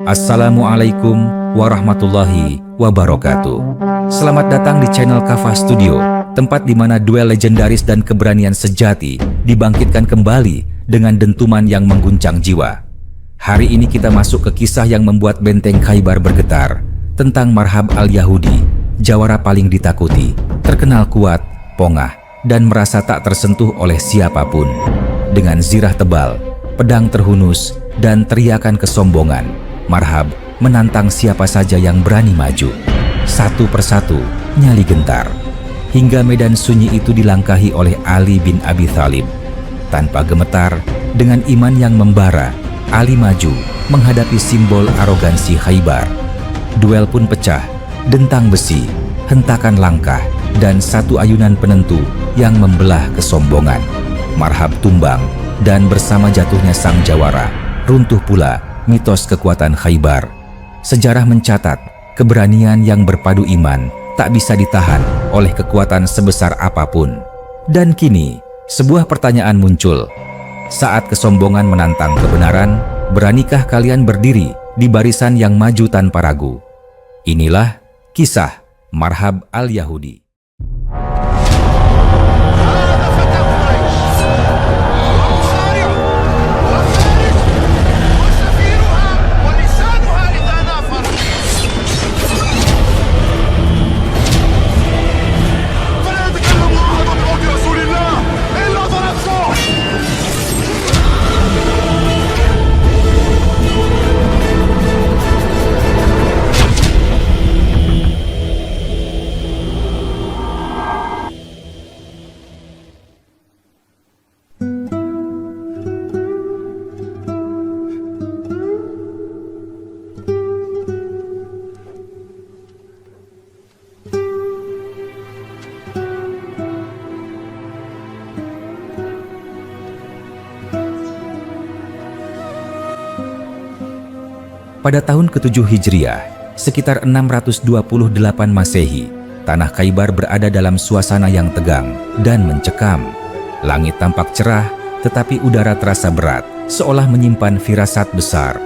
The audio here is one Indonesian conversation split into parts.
Assalamualaikum warahmatullahi wabarakatuh. Selamat datang di channel Kava Studio, tempat di mana duel legendaris dan keberanian sejati dibangkitkan kembali dengan dentuman yang mengguncang jiwa. Hari ini kita masuk ke kisah yang membuat benteng Khaybar bergetar, tentang Marhab al-Yahudi, jawara paling ditakuti, terkenal kuat, pongah, dan merasa tak tersentuh oleh siapapun. Dengan zirah tebal, pedang terhunus, dan teriakan kesombongan, Marhab menantang siapa saja yang berani maju. Satu persatu, nyali gentar, hingga medan sunyi itu dilangkahi oleh Ali bin Abi Thalib. Tanpa gemetar, dengan iman yang membara, Ali maju menghadapi simbol arogansi Khaybar. Duel pun pecah, dentang besi, hentakan langkah, dan satu ayunan penentu yang membelah kesombongan. Marhab tumbang, dan bersama jatuhnya sang jawara, runtuh pula mitos kekuatan Khaybar. Sejarah mencatat, keberanian yang berpadu iman tak bisa ditahan oleh kekuatan sebesar apapun. Dan kini, sebuah pertanyaan muncul. Saat kesombongan menantang kebenaran, beranikah kalian berdiri di barisan yang maju tanpa ragu? Inilah kisah Marhab al-Yahudi. Pada tahun ke-7 Hijriah, sekitar 628 Masehi, tanah Khaybar berada dalam suasana yang tegang dan mencekam. Langit tampak cerah, tetapi udara terasa berat, seolah menyimpan firasat besar.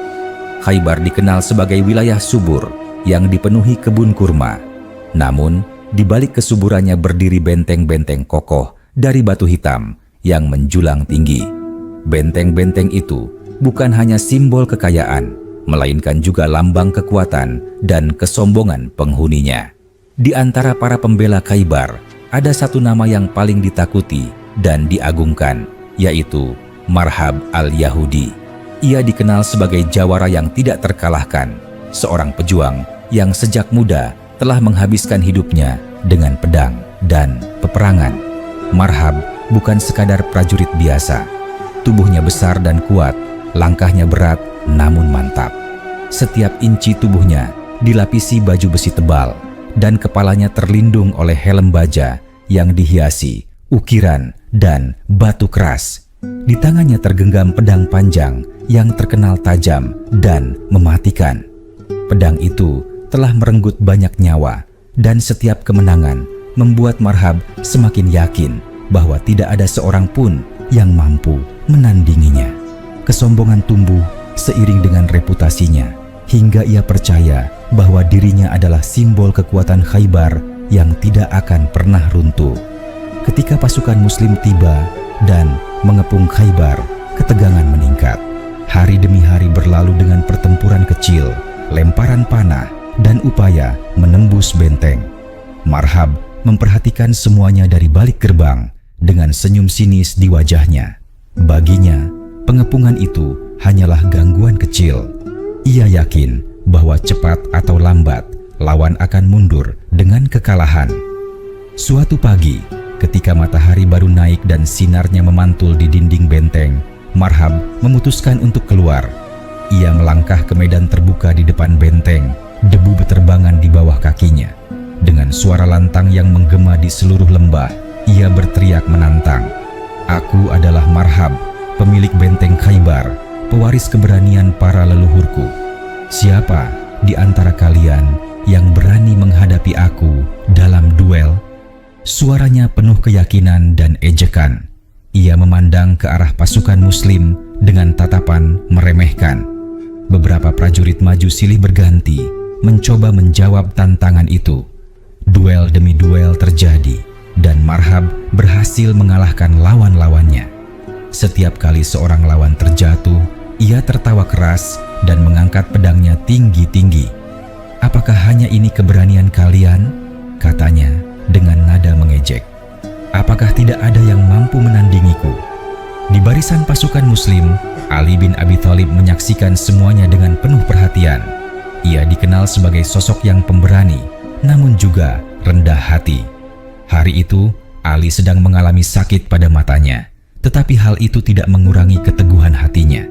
Khaybar dikenal sebagai wilayah subur yang dipenuhi kebun kurma. Namun, di balik kesuburannya berdiri benteng-benteng kokoh dari batu hitam yang menjulang tinggi. Benteng-benteng itu bukan hanya simbol kekayaan, melainkan juga lambang kekuatan dan kesombongan penghuninya. Di antara para pembela Khaybar, ada satu nama yang paling ditakuti dan diagungkan, yaitu Marhab al-Yahudi. Ia dikenal sebagai jawara yang tidak terkalahkan, seorang pejuang yang sejak muda telah menghabiskan hidupnya dengan pedang dan peperangan. Marhab bukan sekadar prajurit biasa. Tubuhnya besar dan kuat, langkahnya berat namun mantap. Setiap inci tubuhnya dilapisi baju besi tebal, dan kepalanya terlindung oleh helm baja yang dihiasi ukiran dan batu keras. Di tangannya tergenggam pedang panjang yang terkenal tajam dan mematikan. Pedang itu telah merenggut banyak nyawa, dan setiap kemenangan membuat Marhab semakin yakin bahwa tidak ada seorang pun yang mampu menandinginya. Kesombongan tumbuh seiring dengan reputasinya, hingga ia percaya bahwa dirinya adalah simbol kekuatan Khaybar yang tidak akan pernah runtuh. Ketika pasukan Muslim tiba dan mengepung Khaybar, ketegangan meningkat. Hari demi hari berlalu dengan pertempuran kecil, lemparan panah, dan upaya menembus benteng. Marhab memperhatikan semuanya dari balik gerbang dengan senyum sinis di wajahnya. Baginya, pengepungan itu hanyalah gangguan kecil. Ia yakin bahwa cepat atau lambat lawan akan mundur dengan kekalahan. Suatu pagi, ketika matahari baru naik dan sinarnya memantul di dinding benteng, Marhab memutuskan untuk keluar. Ia melangkah ke medan terbuka di depan benteng, debu beterbangan di bawah kakinya. Dengan suara lantang yang menggema di seluruh lembah, ia berteriak menantang, "Aku adalah Marhab, pemilik benteng Khaybar, pewaris keberanian para leluhurku. Siapa di antara kalian yang berani menghadapi aku dalam duel?" Suaranya penuh keyakinan dan ejekan. Ia memandang ke arah pasukan Muslim dengan tatapan meremehkan. Beberapa prajurit maju silih berganti mencoba menjawab tantangan itu. Duel demi duel terjadi dan Marhab berhasil mengalahkan lawan-lawannya. Setiap kali seorang lawan terjatuh, ia tertawa keras dan mengangkat pedangnya tinggi-tinggi. "Apakah hanya ini keberanian kalian?" katanya dengan nada mengejek. "Apakah tidak ada yang mampu menandingiku?" Di barisan pasukan Muslim, Ali bin Abi Thalib menyaksikan semuanya dengan penuh perhatian. Ia dikenal sebagai sosok yang pemberani, namun juga rendah hati. Hari itu, Ali sedang mengalami sakit pada matanya, tetapi hal itu tidak mengurangi keteguhan hatinya.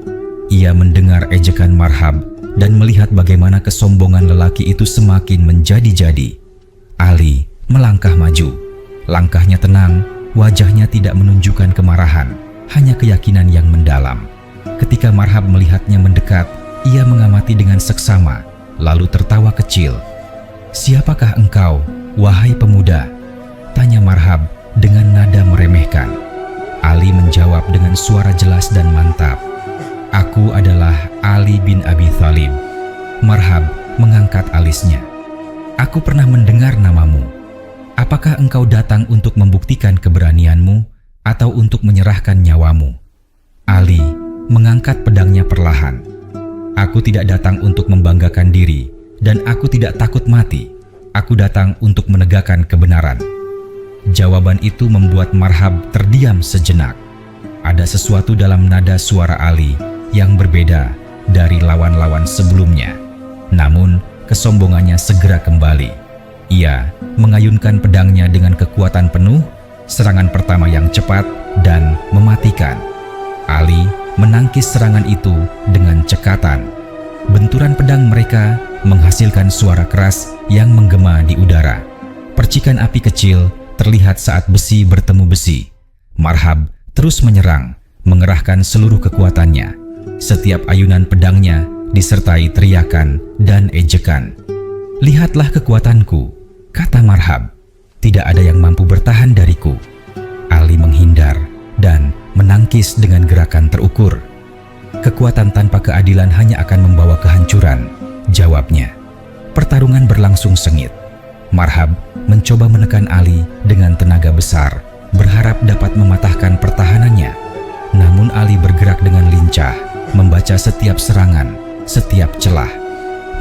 Ia mendengar ejekan Marhab dan melihat bagaimana kesombongan lelaki itu semakin menjadi-jadi. Ali melangkah maju. Langkahnya tenang, wajahnya tidak menunjukkan kemarahan, hanya keyakinan yang mendalam. Ketika Marhab melihatnya mendekat, ia mengamati dengan seksama, lalu tertawa kecil. "Siapakah engkau, wahai pemuda?" tanya Marhab dengan nada meremehkan. Ali menjawab dengan suara jelas dan mantap, "Aku adalah Ali bin Abi Thalib." Marhab mengangkat alisnya. "Aku pernah mendengar namamu. Apakah engkau datang untuk membuktikan keberanianmu atau untuk menyerahkan nyawamu?" Ali mengangkat pedangnya perlahan. "Aku tidak datang untuk membanggakan diri dan aku tidak takut mati. Aku datang untuk menegakkan kebenaran." Jawaban itu membuat Marhab terdiam sejenak. Ada sesuatu dalam nada suara Ali yang berbeda dari lawan-lawan sebelumnya. Namun, kesombongannya segera kembali. Ia mengayunkan pedangnya dengan kekuatan penuh, serangan pertama yang cepat dan mematikan. Ali menangkis serangan itu dengan cekatan. Benturan pedang mereka menghasilkan suara keras yang menggema di udara. Percikan api kecil terlihat saat besi bertemu besi. Marhab terus menyerang, mengerahkan seluruh kekuatannya. Setiap ayunan pedangnya disertai teriakan dan ejekan. "Lihatlah kekuatanku," kata Marhab. "Tidak ada yang mampu bertahan dariku." Ali menghindar dan menangkis dengan gerakan terukur. "Kekuatan tanpa keadilan hanya akan membawa kehancuran," jawabnya. Pertarungan berlangsung sengit. Marhab mencoba menekan Ali dengan tenaga besar, berharap dapat mematahkan pertahanannya. Namun Ali bergerak dengan lincah, membaca setiap serangan, setiap celah.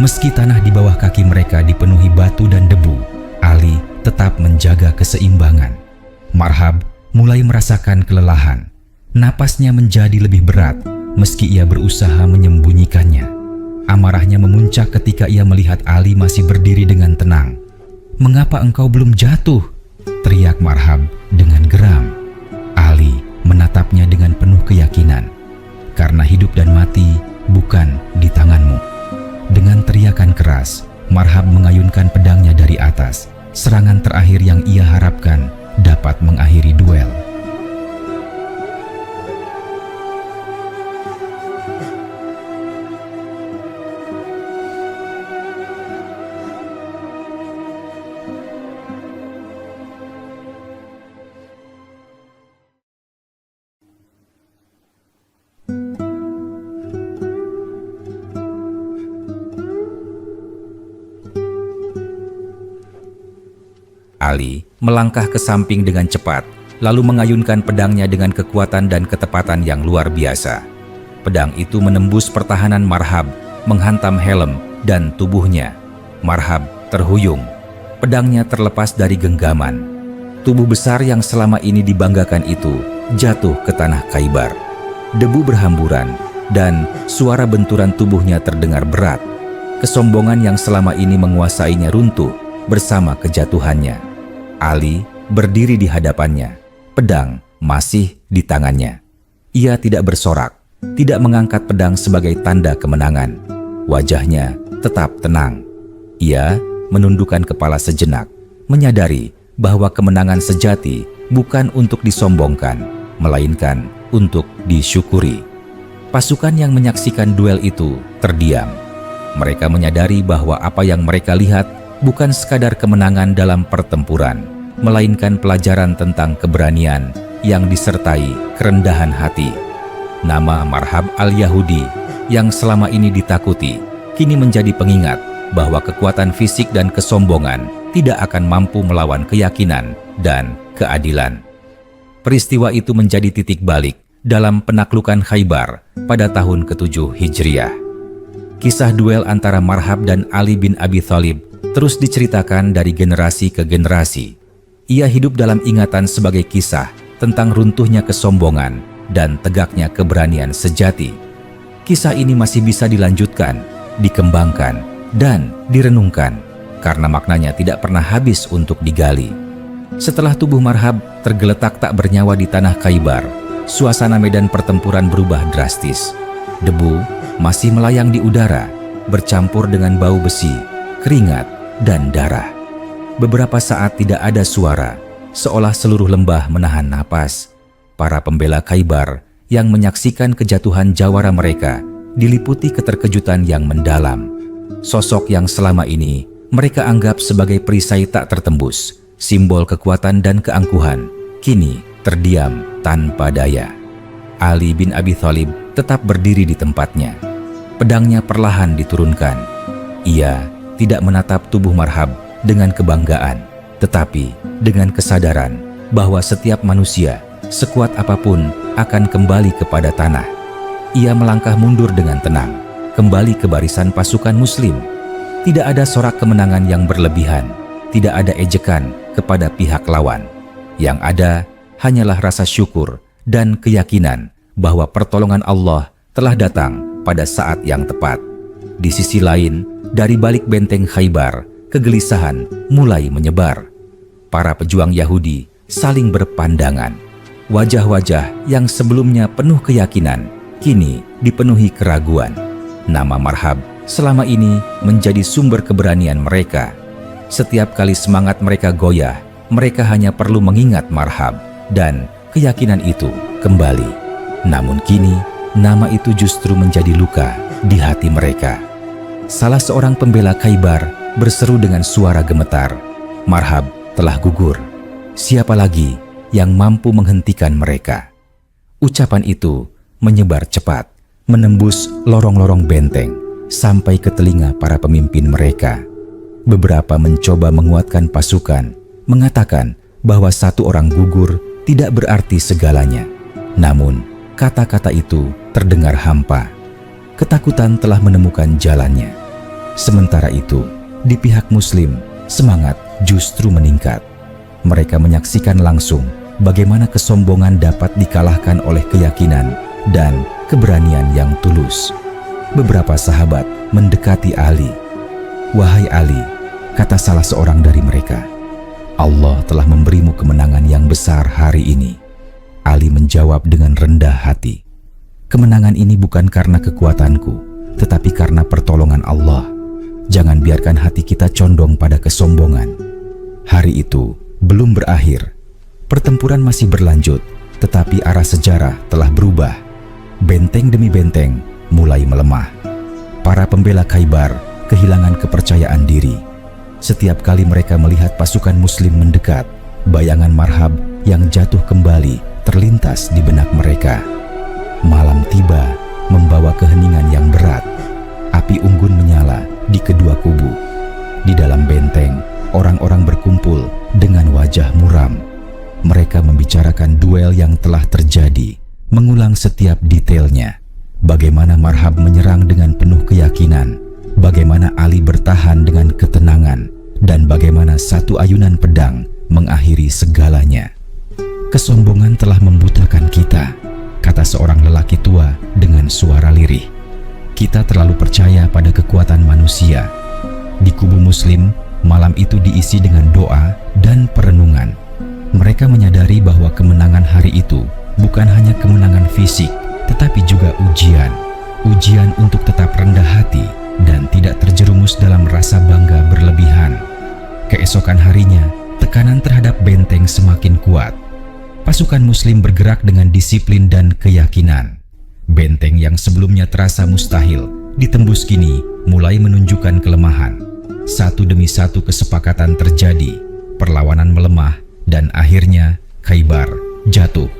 Meski tanah di bawah kaki mereka dipenuhi batu dan debu, Ali tetap menjaga keseimbangan. Marhab mulai merasakan kelelahan. Napasnya menjadi lebih berat meski ia berusaha menyembunyikannya. Amarahnya memuncak ketika ia melihat Ali masih berdiri dengan tenang. "Mengapa engkau belum jatuh?" teriak Marhab dengan geram. Ali menatapnya dengan penuh keyakinan. "Karena hidup dan mati bukan di tanganmu." Dengan teriakan keras, Marhab mengayunkan pedangnya dari atas. Serangan terakhir yang ia harapkan dapat mengakhiri duel. Ali melangkah ke samping dengan cepat, lalu mengayunkan pedangnya dengan kekuatan dan ketepatan yang luar biasa. Pedang itu menembus pertahanan Marhab, menghantam helm dan tubuhnya. Marhab terhuyung. Pedangnya terlepas dari genggaman. Tubuh besar yang selama ini dibanggakan itu jatuh ke tanah Khaybar. Debu berhamburan dan suara benturan tubuhnya terdengar berat. Kesombongan yang selama ini menguasainya runtuh bersama kejatuhannya. Ali berdiri di hadapannya, pedang masih di tangannya. Ia tidak bersorak, tidak mengangkat pedang sebagai tanda kemenangan. Wajahnya tetap tenang. Ia menundukkan kepala sejenak, menyadari bahwa kemenangan sejati bukan untuk disombongkan, melainkan untuk disyukuri. Pasukan yang menyaksikan duel itu terdiam. Mereka menyadari bahwa apa yang mereka lihat bukan sekadar kemenangan dalam pertempuran, melainkan pelajaran tentang keberanian yang disertai kerendahan hati. Nama Marhab al-Yahudi yang selama ini ditakuti, kini menjadi pengingat bahwa kekuatan fisik dan kesombongan tidak akan mampu melawan keyakinan dan keadilan. Peristiwa itu menjadi titik balik dalam penaklukan Khaybar pada tahun ke-7 Hijriah. Kisah duel antara Marhab dan Ali bin Abi Thalib terus diceritakan dari generasi ke generasi. Ia hidup dalam ingatan sebagai kisah tentang runtuhnya kesombongan dan tegaknya keberanian sejati. Kisah ini masih bisa dilanjutkan, dikembangkan, dan direnungkan karena maknanya tidak pernah habis untuk digali. Setelah tubuh Marhab tergeletak tak bernyawa di tanah Khaybar, suasana medan pertempuran berubah drastis. Debu masih melayang di udara, bercampur dengan bau besi, keringat, dan darah. Beberapa saat tidak ada suara, seolah seluruh lembah menahan napas. Para pembela Khaybar yang menyaksikan kejatuhan jawara mereka diliputi keterkejutan yang mendalam. Sosok yang selama ini mereka anggap sebagai perisai tak tertembus, simbol kekuatan dan keangkuhan, kini terdiam tanpa daya. Ali bin Abi Thalib tetap berdiri di tempatnya. Pedangnya perlahan diturunkan. Ia tidak menatap tubuh Marhab dengan kebanggaan, tetapi dengan kesadaran bahwa setiap manusia, sekuat apapun, akan kembali kepada tanah. Ia melangkah mundur dengan tenang, kembali ke barisan pasukan Muslim. Tidak ada sorak kemenangan yang berlebihan, tidak ada ejekan kepada pihak lawan. Yang ada hanyalah rasa syukur dan keyakinan bahwa pertolongan Allah telah datang pada saat yang tepat. Di sisi lain, dari balik benteng Khaybar, kegelisahan mulai menyebar. Para pejuang Yahudi saling berpandangan. Wajah-wajah yang sebelumnya penuh keyakinan, kini dipenuhi keraguan. Nama Marhab selama ini menjadi sumber keberanian mereka. Setiap kali semangat mereka goyah, mereka hanya perlu mengingat Marhab, dan keyakinan itu kembali. Namun kini, nama itu justru menjadi luka di hati mereka. Salah seorang pembela Khaybar berseru dengan suara gemetar, "Marhab telah gugur. Siapa lagi yang mampu menghentikan mereka?" Ucapan itu menyebar cepat, menembus lorong-lorong benteng sampai ke telinga para pemimpin mereka. Beberapa mencoba menguatkan pasukan, mengatakan bahwa satu orang gugur tidak berarti segalanya. Namun, kata-kata itu terdengar hampa. Ketakutan telah menemukan jalannya. Sementara itu, di pihak Muslim, semangat justru meningkat. Mereka menyaksikan langsung bagaimana kesombongan dapat dikalahkan oleh keyakinan dan keberanian yang tulus. Beberapa sahabat mendekati Ali. "Wahai Ali," kata salah seorang dari mereka, "Allah telah memberimu kemenangan yang besar hari ini." Ali menjawab dengan rendah hati, "Kemenangan ini bukan karena kekuatanku, tetapi karena pertolongan Allah. Jangan biarkan hati kita condong pada kesombongan." Hari itu belum berakhir. Pertempuran masih berlanjut, tetapi arah sejarah telah berubah. Benteng demi benteng mulai melemah. Para pembela Khaybar kehilangan kepercayaan diri. Setiap kali mereka melihat pasukan Muslim mendekat, bayangan Marhab yang jatuh kembali terlintas di benak mereka. Malam tiba membawa keheningan yang berat. Api unggun menyala di kedua kubu. Di dalam benteng, orang-orang berkumpul dengan wajah muram. Mereka membicarakan duel yang telah terjadi, mengulang setiap detailnya. Bagaimana Marhab menyerang dengan penuh keyakinan, bagaimana Ali bertahan dengan ketenangan, dan bagaimana satu ayunan pedang mengakhiri segalanya. "Kesombongan telah membutakan kita," kata seorang lelaki tua dengan suara lirih. "Kita terlalu percaya pada kekuatan manusia." Di kubu Muslim, malam itu diisi dengan doa dan perenungan. Mereka menyadari bahwa kemenangan hari itu bukan hanya kemenangan fisik, tetapi juga ujian. Ujian untuk tetap rendah hati dan tidak terjerumus dalam rasa bangga berlebihan. Keesokan harinya, tekanan terhadap benteng semakin kuat. Pasukan Muslim bergerak dengan disiplin dan keyakinan. Benteng yang sebelumnya terasa mustahil ditembus kini mulai menunjukkan kelemahan. Satu demi satu kesepakatan terjadi, perlawanan melemah, dan akhirnya Khaybar jatuh.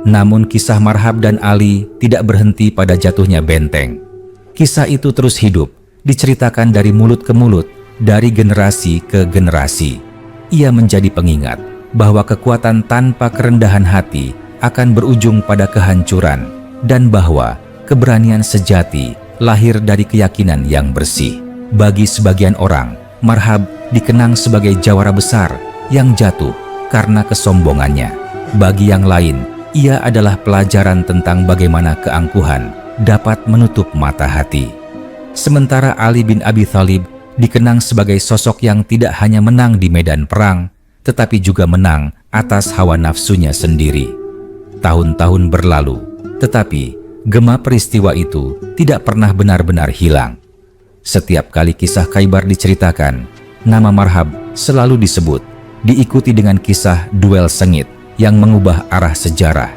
Namun kisah Marhab dan Ali tidak berhenti pada jatuhnya benteng. Kisah itu terus hidup, diceritakan dari mulut ke mulut, dari generasi ke generasi. Ia menjadi pengingat bahwa kekuatan tanpa kerendahan hati akan berujung pada kehancuran, dan bahwa keberanian sejati lahir dari keyakinan yang bersih. Bagi sebagian orang, Marhab dikenang sebagai jawara besar yang jatuh karena kesombongannya. Bagi yang lain, ia adalah pelajaran tentang bagaimana keangkuhan dapat menutup mata hati. Sementara Ali bin Abi Thalib dikenang sebagai sosok yang tidak hanya menang di medan perang, tetapi juga menang atas hawa nafsunya sendiri. Tahun-tahun berlalu, tetapi gema peristiwa itu tidak pernah benar-benar hilang. Setiap kali kisah Khaybar diceritakan, nama Marhab selalu disebut, diikuti dengan kisah duel sengit yang mengubah arah sejarah.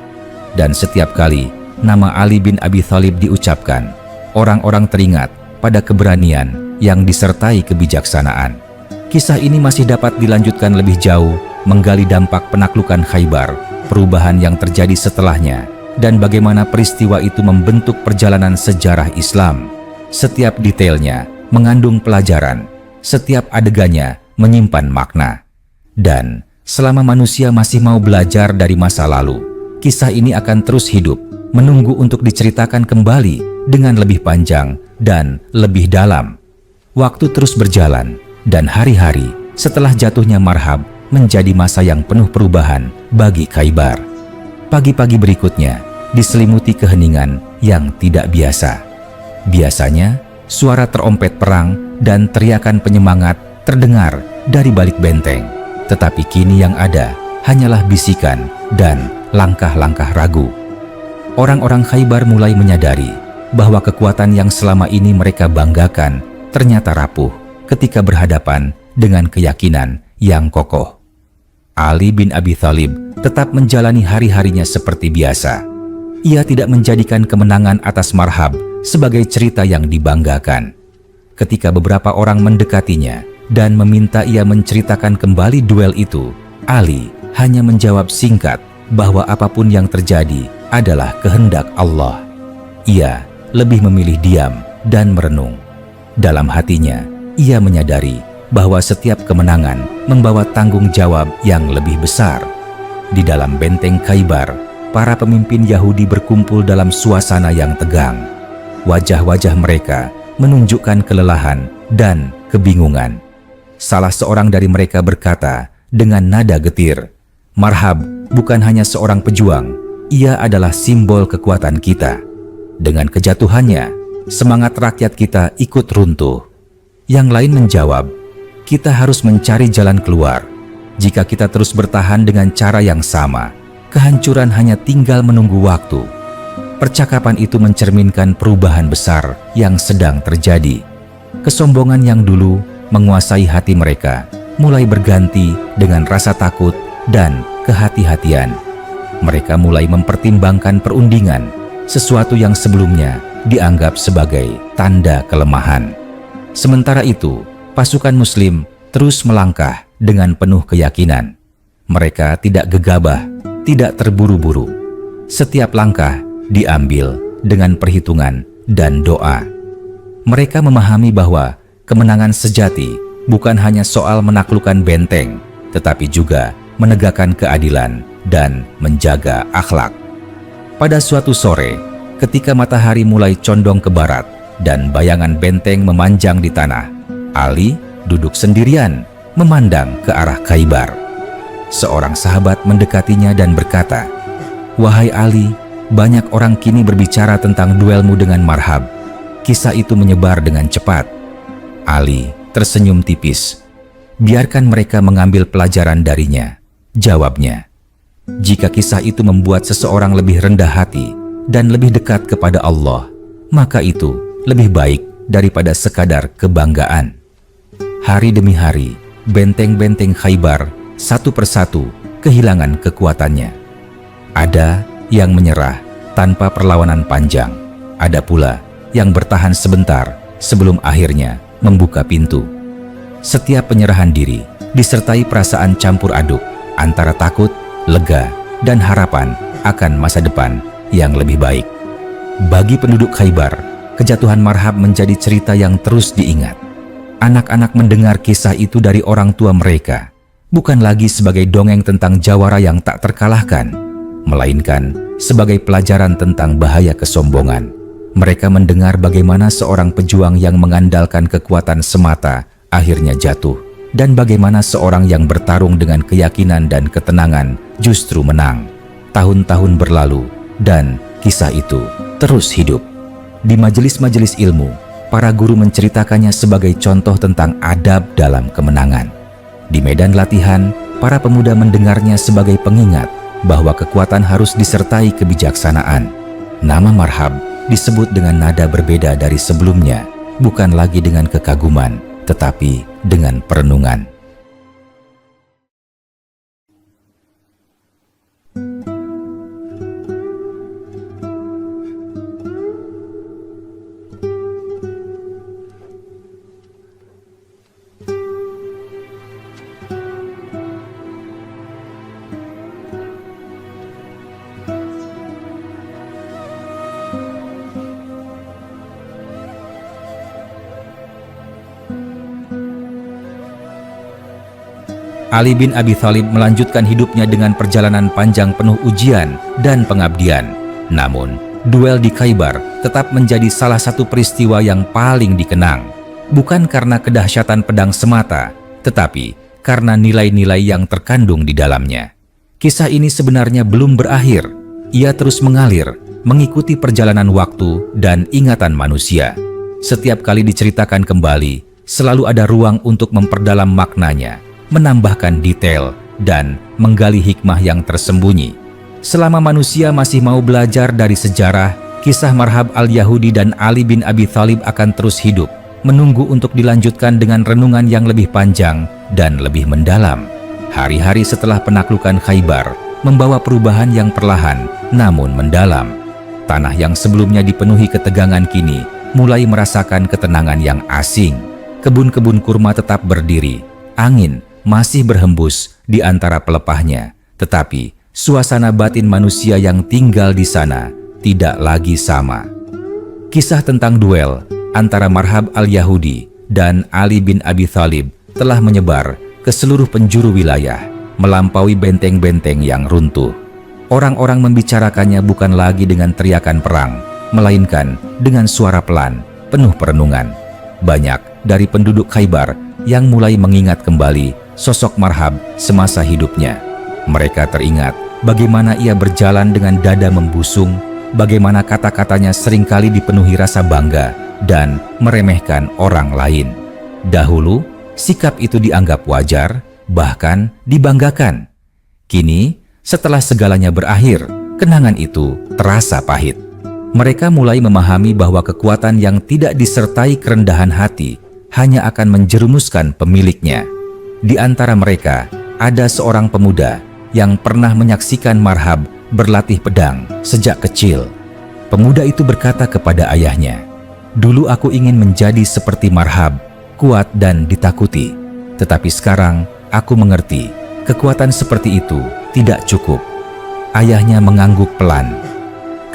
Dan setiap kali nama Ali bin Abi Thalib diucapkan, orang-orang teringat pada keberanian yang disertai kebijaksanaan. Kisah ini masih dapat dilanjutkan lebih jauh, menggali dampak penaklukan Khaybar, perubahan yang terjadi setelahnya, dan bagaimana peristiwa itu membentuk perjalanan sejarah Islam. Setiap detailnya mengandung pelajaran, setiap adegannya menyimpan makna. Dan selama manusia masih mau belajar dari masa lalu, kisah ini akan terus hidup, menunggu untuk diceritakan kembali dengan lebih panjang dan lebih dalam. Waktu terus berjalan, dan hari-hari setelah jatuhnya Marhab menjadi masa yang penuh perubahan bagi Khaybar. Pagi-pagi berikutnya diselimuti keheningan yang tidak biasa. Biasanya, suara terompet perang dan teriakan penyemangat terdengar dari balik benteng. Tetapi kini yang ada hanyalah bisikan dan langkah-langkah ragu. Orang-orang Khaybar mulai menyadari bahwa kekuatan yang selama ini mereka banggakan ternyata rapuh ketika berhadapan dengan keyakinan yang kokoh. Ali bin Abi Thalib tetap menjalani hari-harinya seperti biasa. Ia tidak menjadikan kemenangan atas Marhab sebagai cerita yang dibanggakan. Ketika beberapa orang mendekatinya dan meminta ia menceritakan kembali duel itu, Ali hanya menjawab singkat bahwa apapun yang terjadi adalah kehendak Allah. Ia lebih memilih diam dan merenung. Dalam hatinya, ia menyadari bahwa setiap kemenangan membawa tanggung jawab yang lebih besar. Di dalam benteng Khaybar, para pemimpin Yahudi berkumpul dalam suasana yang tegang. Wajah-wajah mereka menunjukkan kelelahan dan kebingungan. Salah seorang dari mereka berkata dengan nada getir, "Marhab bukan hanya seorang pejuang, ia adalah simbol kekuatan kita. Dengan kejatuhannya, semangat rakyat kita ikut runtuh." Yang lain menjawab, "Kita harus mencari jalan keluar. Jika kita terus bertahan dengan cara yang sama, kehancuran hanya tinggal menunggu waktu." Percakapan itu mencerminkan perubahan besar yang sedang terjadi. Kesombongan yang dulu menguasai hati mereka mulai berganti dengan rasa takut dan kehati-hatian. Mereka mulai mempertimbangkan perundingan, sesuatu yang sebelumnya dianggap sebagai tanda kelemahan. Sementara itu, pasukan Muslim terus melangkah dengan penuh keyakinan. Mereka tidak gegabah, tidak terburu-buru. Setiap langkah diambil dengan perhitungan dan doa. Mereka memahami bahwa kemenangan sejati bukan hanya soal menaklukkan benteng, tetapi juga menegakkan keadilan dan menjaga akhlak. Pada suatu sore, ketika matahari mulai condong ke barat dan bayangan benteng memanjang di tanah, Ali duduk sendirian memandang ke arah Khaybar. Seorang sahabat mendekatinya dan berkata, "Wahai Ali, banyak orang kini berbicara tentang duelmu dengan Marhab." Kisah itu menyebar dengan cepat. Ali tersenyum tipis. "Biarkan mereka mengambil pelajaran darinya," jawabnya. "Jika kisah itu membuat seseorang lebih rendah hati dan lebih dekat kepada Allah, maka itu lebih baik daripada sekadar kebanggaan." Hari demi hari, benteng-benteng Khaybar satu persatu kehilangan kekuatannya. Ada yang menyerah tanpa perlawanan panjang, ada pula yang bertahan sebentar sebelum akhirnya membuka pintu. Setiap penyerahan diri disertai perasaan campur aduk antara takut, lega, dan harapan akan masa depan yang lebih baik. Bagi penduduk Khaybar, kejatuhan Marhab menjadi cerita yang terus diingat. Anak-anak mendengar kisah itu dari orang tua mereka, bukan lagi sebagai dongeng tentang jawara yang tak terkalahkan, melainkan sebagai pelajaran tentang bahaya kesombongan. Mereka mendengar bagaimana seorang pejuang yang mengandalkan kekuatan semata akhirnya jatuh, dan bagaimana seorang yang bertarung dengan keyakinan dan ketenangan justru menang. Tahun-tahun berlalu, dan kisah itu terus hidup. Di majelis-majelis ilmu, para guru menceritakannya sebagai contoh tentang adab dalam kemenangan. Di medan latihan, para pemuda mendengarnya sebagai pengingat bahwa kekuatan harus disertai kebijaksanaan. Nama Marhab disebut dengan nada berbeda dari sebelumnya, bukan lagi dengan kekaguman, tetapi dengan perenungan. Ali bin Abi Thalib melanjutkan hidupnya dengan perjalanan panjang penuh ujian dan pengabdian. Namun, duel di Khaybar tetap menjadi salah satu peristiwa yang paling dikenang. Bukan karena kedahsyatan pedang semata, tetapi karena nilai-nilai yang terkandung di dalamnya. Kisah ini sebenarnya belum berakhir. Ia terus mengalir, mengikuti perjalanan waktu dan ingatan manusia. Setiap kali diceritakan kembali, selalu ada ruang untuk memperdalam maknanya, menambahkan detail, dan menggali hikmah yang tersembunyi. Selama manusia masih mau belajar dari sejarah, kisah Marhab al-Yahudi dan Ali bin Abi Thalib akan terus hidup, menunggu untuk dilanjutkan dengan renungan yang lebih panjang dan lebih mendalam. Hari-hari setelah penaklukan Khaybar membawa perubahan yang perlahan namun mendalam. Tanah yang sebelumnya dipenuhi ketegangan kini mulai merasakan ketenangan yang asing. Kebun-kebun kurma tetap berdiri, angin masih berhembus di antara pelepahnya, tetapi suasana batin manusia yang tinggal di sana tidak lagi sama. Kisah tentang duel antara Marhab al-Yahudi dan Ali bin Abi Thalib telah menyebar ke seluruh penjuru wilayah, melampaui benteng-benteng yang runtuh. Orang-orang membicarakannya bukan lagi dengan teriakan perang, melainkan dengan suara pelan, penuh perenungan. Banyak dari penduduk Khaybar yang mulai mengingat kembali sosok Marhab semasa hidupnya. Mereka teringat bagaimana ia berjalan dengan dada membusung, bagaimana kata-katanya seringkali dipenuhi rasa bangga dan meremehkan orang lain. Dahulu, sikap itu dianggap wajar, bahkan dibanggakan. Kini, setelah segalanya berakhir, kenangan itu terasa pahit. Mereka mulai memahami bahwa kekuatan yang tidak disertai kerendahan hati hanya akan menjerumuskan pemiliknya. Di antara mereka, ada seorang pemuda yang pernah menyaksikan Marhab berlatih pedang sejak kecil. Pemuda itu berkata kepada ayahnya, "Dulu aku ingin menjadi seperti Marhab, kuat dan ditakuti. Tetapi sekarang aku mengerti, kekuatan seperti itu tidak cukup." Ayahnya mengangguk pelan.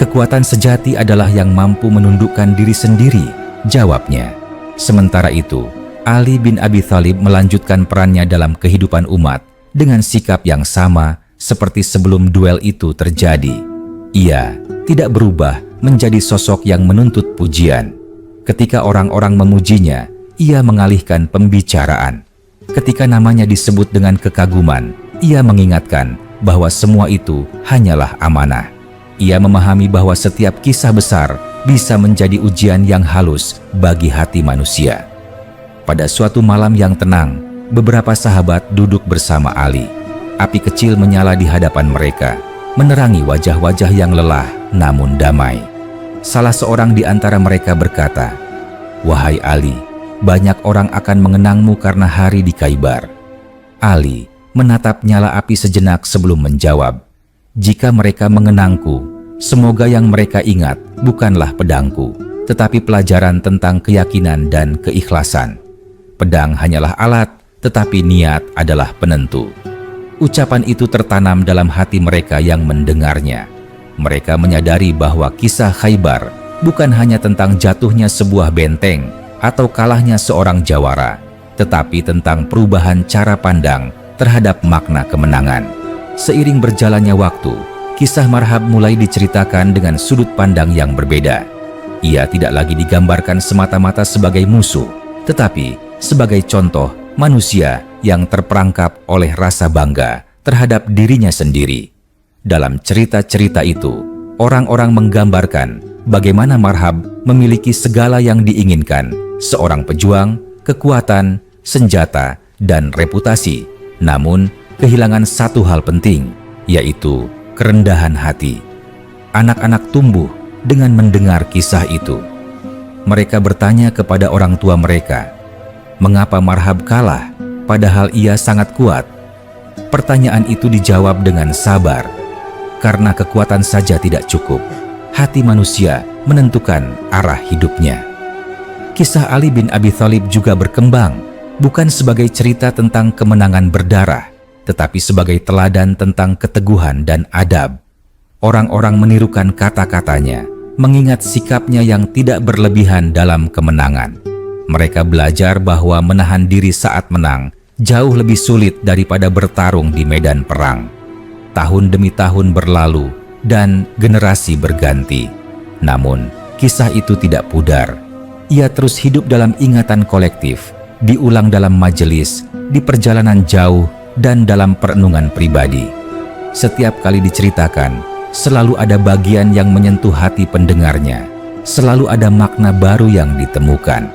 "Kekuatan sejati adalah yang mampu menundukkan diri sendiri," jawabnya. Sementara itu, Ali bin Abi Thalib melanjutkan perannya dalam kehidupan umat dengan sikap yang sama seperti sebelum duel itu terjadi. Ia tidak berubah menjadi sosok yang menuntut pujian. Ketika orang-orang memujinya, ia mengalihkan pembicaraan. Ketika namanya disebut dengan kekaguman, ia mengingatkan bahwa semua itu hanyalah amanah. Ia memahami bahwa setiap kisah besar bisa menjadi ujian yang halus bagi hati manusia. Pada suatu malam yang tenang, beberapa sahabat duduk bersama Ali. Api kecil menyala di hadapan mereka, menerangi wajah-wajah yang lelah namun damai. Salah seorang di antara mereka berkata, "Wahai Ali, banyak orang akan mengenangmu karena hari di Khaybar." Ali menatap nyala api sejenak sebelum menjawab, "Jika mereka mengenangku, semoga yang mereka ingat bukanlah pedangku, tetapi pelajaran tentang keyakinan dan keikhlasan. Pedang hanyalah alat, tetapi niat adalah penentu." Ucapan itu tertanam dalam hati mereka yang mendengarnya. Mereka menyadari bahwa kisah Khaybar bukan hanya tentang jatuhnya sebuah benteng atau kalahnya seorang jawara, tetapi tentang perubahan cara pandang terhadap makna kemenangan. Seiring berjalannya waktu, kisah Marhab mulai diceritakan dengan sudut pandang yang berbeda. Ia tidak lagi digambarkan semata-mata sebagai musuh, tetapi sebagai contoh manusia yang terperangkap oleh rasa bangga terhadap dirinya sendiri. Dalam cerita-cerita itu, orang-orang menggambarkan bagaimana Marhab memiliki segala yang diinginkan, seorang pejuang, kekuatan, senjata, dan reputasi. Namun, kehilangan satu hal penting, yaitu kerendahan hati. Anak-anak tumbuh dengan mendengar kisah itu. Mereka bertanya kepada orang tua mereka, mengapa Marhab kalah, padahal ia sangat kuat? Pertanyaan itu dijawab dengan sabar. Karena kekuatan saja tidak cukup, hati manusia menentukan arah hidupnya. Kisah Ali bin Abi Thalib juga berkembang, bukan sebagai cerita tentang kemenangan berdarah, tetapi sebagai teladan tentang keteguhan dan adab. Orang-orang menirukan kata-katanya, mengingat sikapnya yang tidak berlebihan dalam kemenangan. Mereka belajar bahwa menahan diri saat menang jauh lebih sulit daripada bertarung di medan perang. Tahun demi tahun berlalu dan generasi berganti. Namun, kisah itu tidak pudar. Ia terus hidup dalam ingatan kolektif, diulang dalam majelis, di perjalanan jauh, dan dalam perenungan pribadi. Setiap kali diceritakan, selalu ada bagian yang menyentuh hati pendengarnya. Selalu ada makna baru yang ditemukan.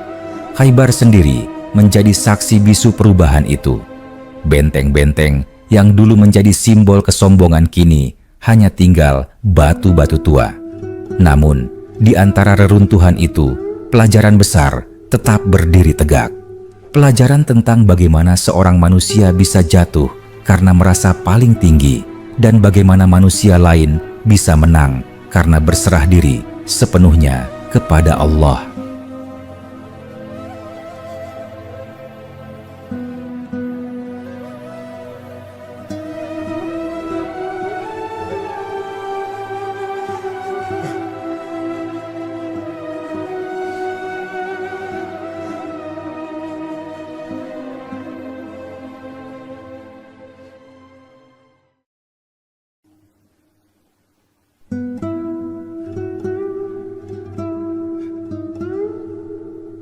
Khaybar sendiri menjadi saksi bisu perubahan itu. Benteng-benteng yang dulu menjadi simbol kesombongan kini hanya tinggal batu-batu tua. Namun, di antara reruntuhan itu, pelajaran besar tetap berdiri tegak. Pelajaran tentang bagaimana seorang manusia bisa jatuh karena merasa paling tinggi, dan bagaimana manusia lain bisa menang karena berserah diri sepenuhnya kepada Allah.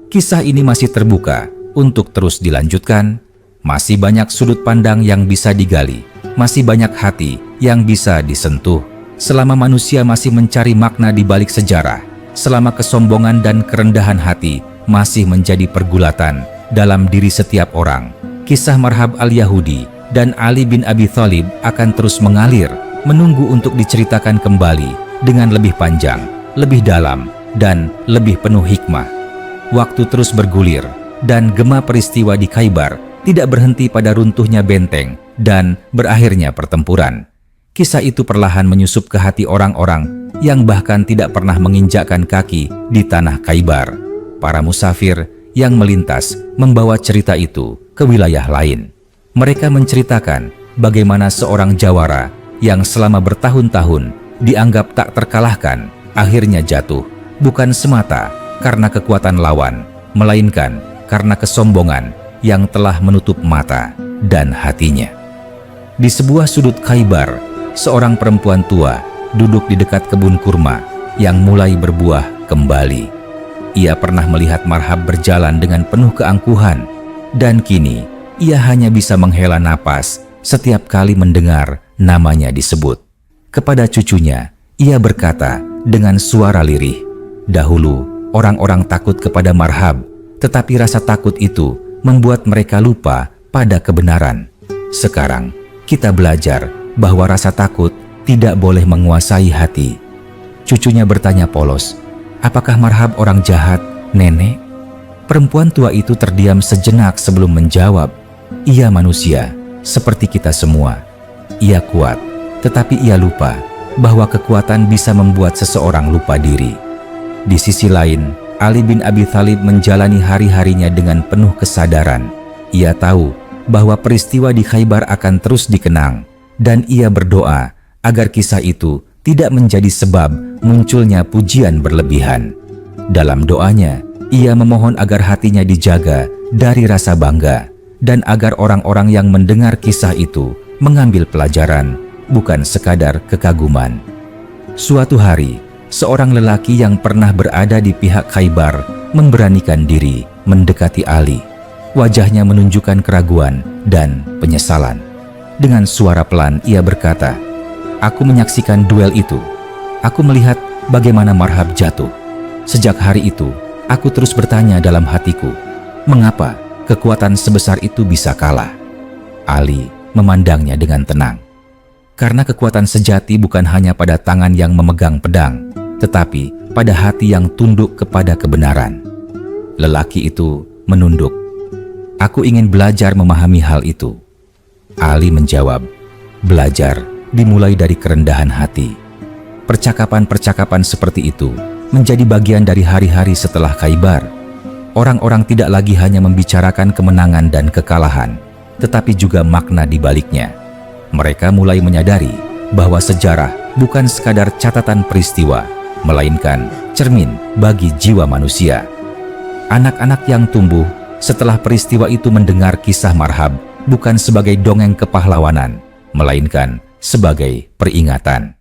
Kisah ini masih terbuka untuk terus dilanjutkan. Masih banyak sudut pandang yang bisa digali, masih banyak hati yang bisa disentuh. Selama manusia masih mencari makna di balik sejarah, selama kesombongan dan kerendahan hati masih menjadi pergulatan dalam diri setiap orang, kisah Marhab al-Yahudi dan Ali bin Abi Thalib akan terus mengalir, menunggu untuk diceritakan kembali dengan lebih panjang, lebih dalam, dan lebih penuh hikmah. Waktu terus bergulir, dan gema peristiwa di Khaybar tidak berhenti pada runtuhnya benteng dan berakhirnya pertempuran. Kisah itu perlahan menyusup ke hati orang-orang yang bahkan tidak pernah menginjakkan kaki di tanah Khaybar. Para musafir yang melintas membawa cerita itu ke wilayah lain. Mereka menceritakan bagaimana seorang jawara yang selama bertahun-tahun dianggap tak terkalahkan akhirnya jatuh, bukan semata karena kekuatan lawan, melainkan karena kesombongan yang telah menutup mata dan hatinya. Di sebuah sudut Khaybar, seorang perempuan tua duduk di dekat kebun kurma yang mulai berbuah kembali. Ia pernah melihat Marhab berjalan dengan penuh keangkuhan, dan kini ia hanya bisa menghela napas setiap kali mendengar namanya disebut. Kepada cucunya, ia berkata dengan suara lirih, "Dahulu orang-orang takut kepada Marhab, tetapi rasa takut itu membuat mereka lupa pada kebenaran. Sekarang kita belajar bahwa rasa takut tidak boleh menguasai hati." Cucunya bertanya polos, "Apakah Marhab orang jahat, Nenek?" Perempuan tua itu terdiam sejenak sebelum menjawab, "Ia manusia, seperti kita semua. Ia kuat, tetapi ia lupa bahwa kekuatan bisa membuat seseorang lupa diri." Di sisi lain, Ali bin Abi Thalib menjalani hari-harinya dengan penuh kesadaran. Ia tahu bahwa peristiwa di Khaybar akan terus dikenang, dan ia berdoa agar kisah itu tidak menjadi sebab munculnya pujian berlebihan. Dalam doanya, ia memohon agar hatinya dijaga dari rasa bangga dan agar orang-orang yang mendengar kisah itu mengambil pelajaran, bukan sekadar kekaguman. Suatu hari, seorang lelaki yang pernah berada di pihak Khaybar memberanikan diri mendekati Ali. Wajahnya menunjukkan keraguan dan penyesalan. Dengan suara pelan ia berkata, "Aku menyaksikan duel itu. Aku melihat bagaimana Marhab jatuh. Sejak hari itu, aku terus bertanya dalam hatiku, mengapa kekuatan sebesar itu bisa kalah?" Ali memandangnya dengan tenang. Karena kekuatan sejati bukan hanya pada tangan yang memegang pedang, tetapi pada hati yang tunduk kepada kebenaran. Lelaki itu menunduk. "Aku ingin belajar memahami hal itu." Ali menjawab, "Belajar dimulai dari kerendahan hati." Percakapan-percakapan seperti itu menjadi bagian dari hari-hari setelah Khaybar. Orang-orang tidak lagi hanya membicarakan kemenangan dan kekalahan, tetapi juga makna di baliknya. Mereka mulai menyadari bahwa sejarah bukan sekadar catatan peristiwa, melainkan cermin bagi jiwa manusia. Anak-anak yang tumbuh setelah peristiwa itu mendengar kisah Marhab bukan sebagai dongeng kepahlawanan, melainkan sebagai peringatan.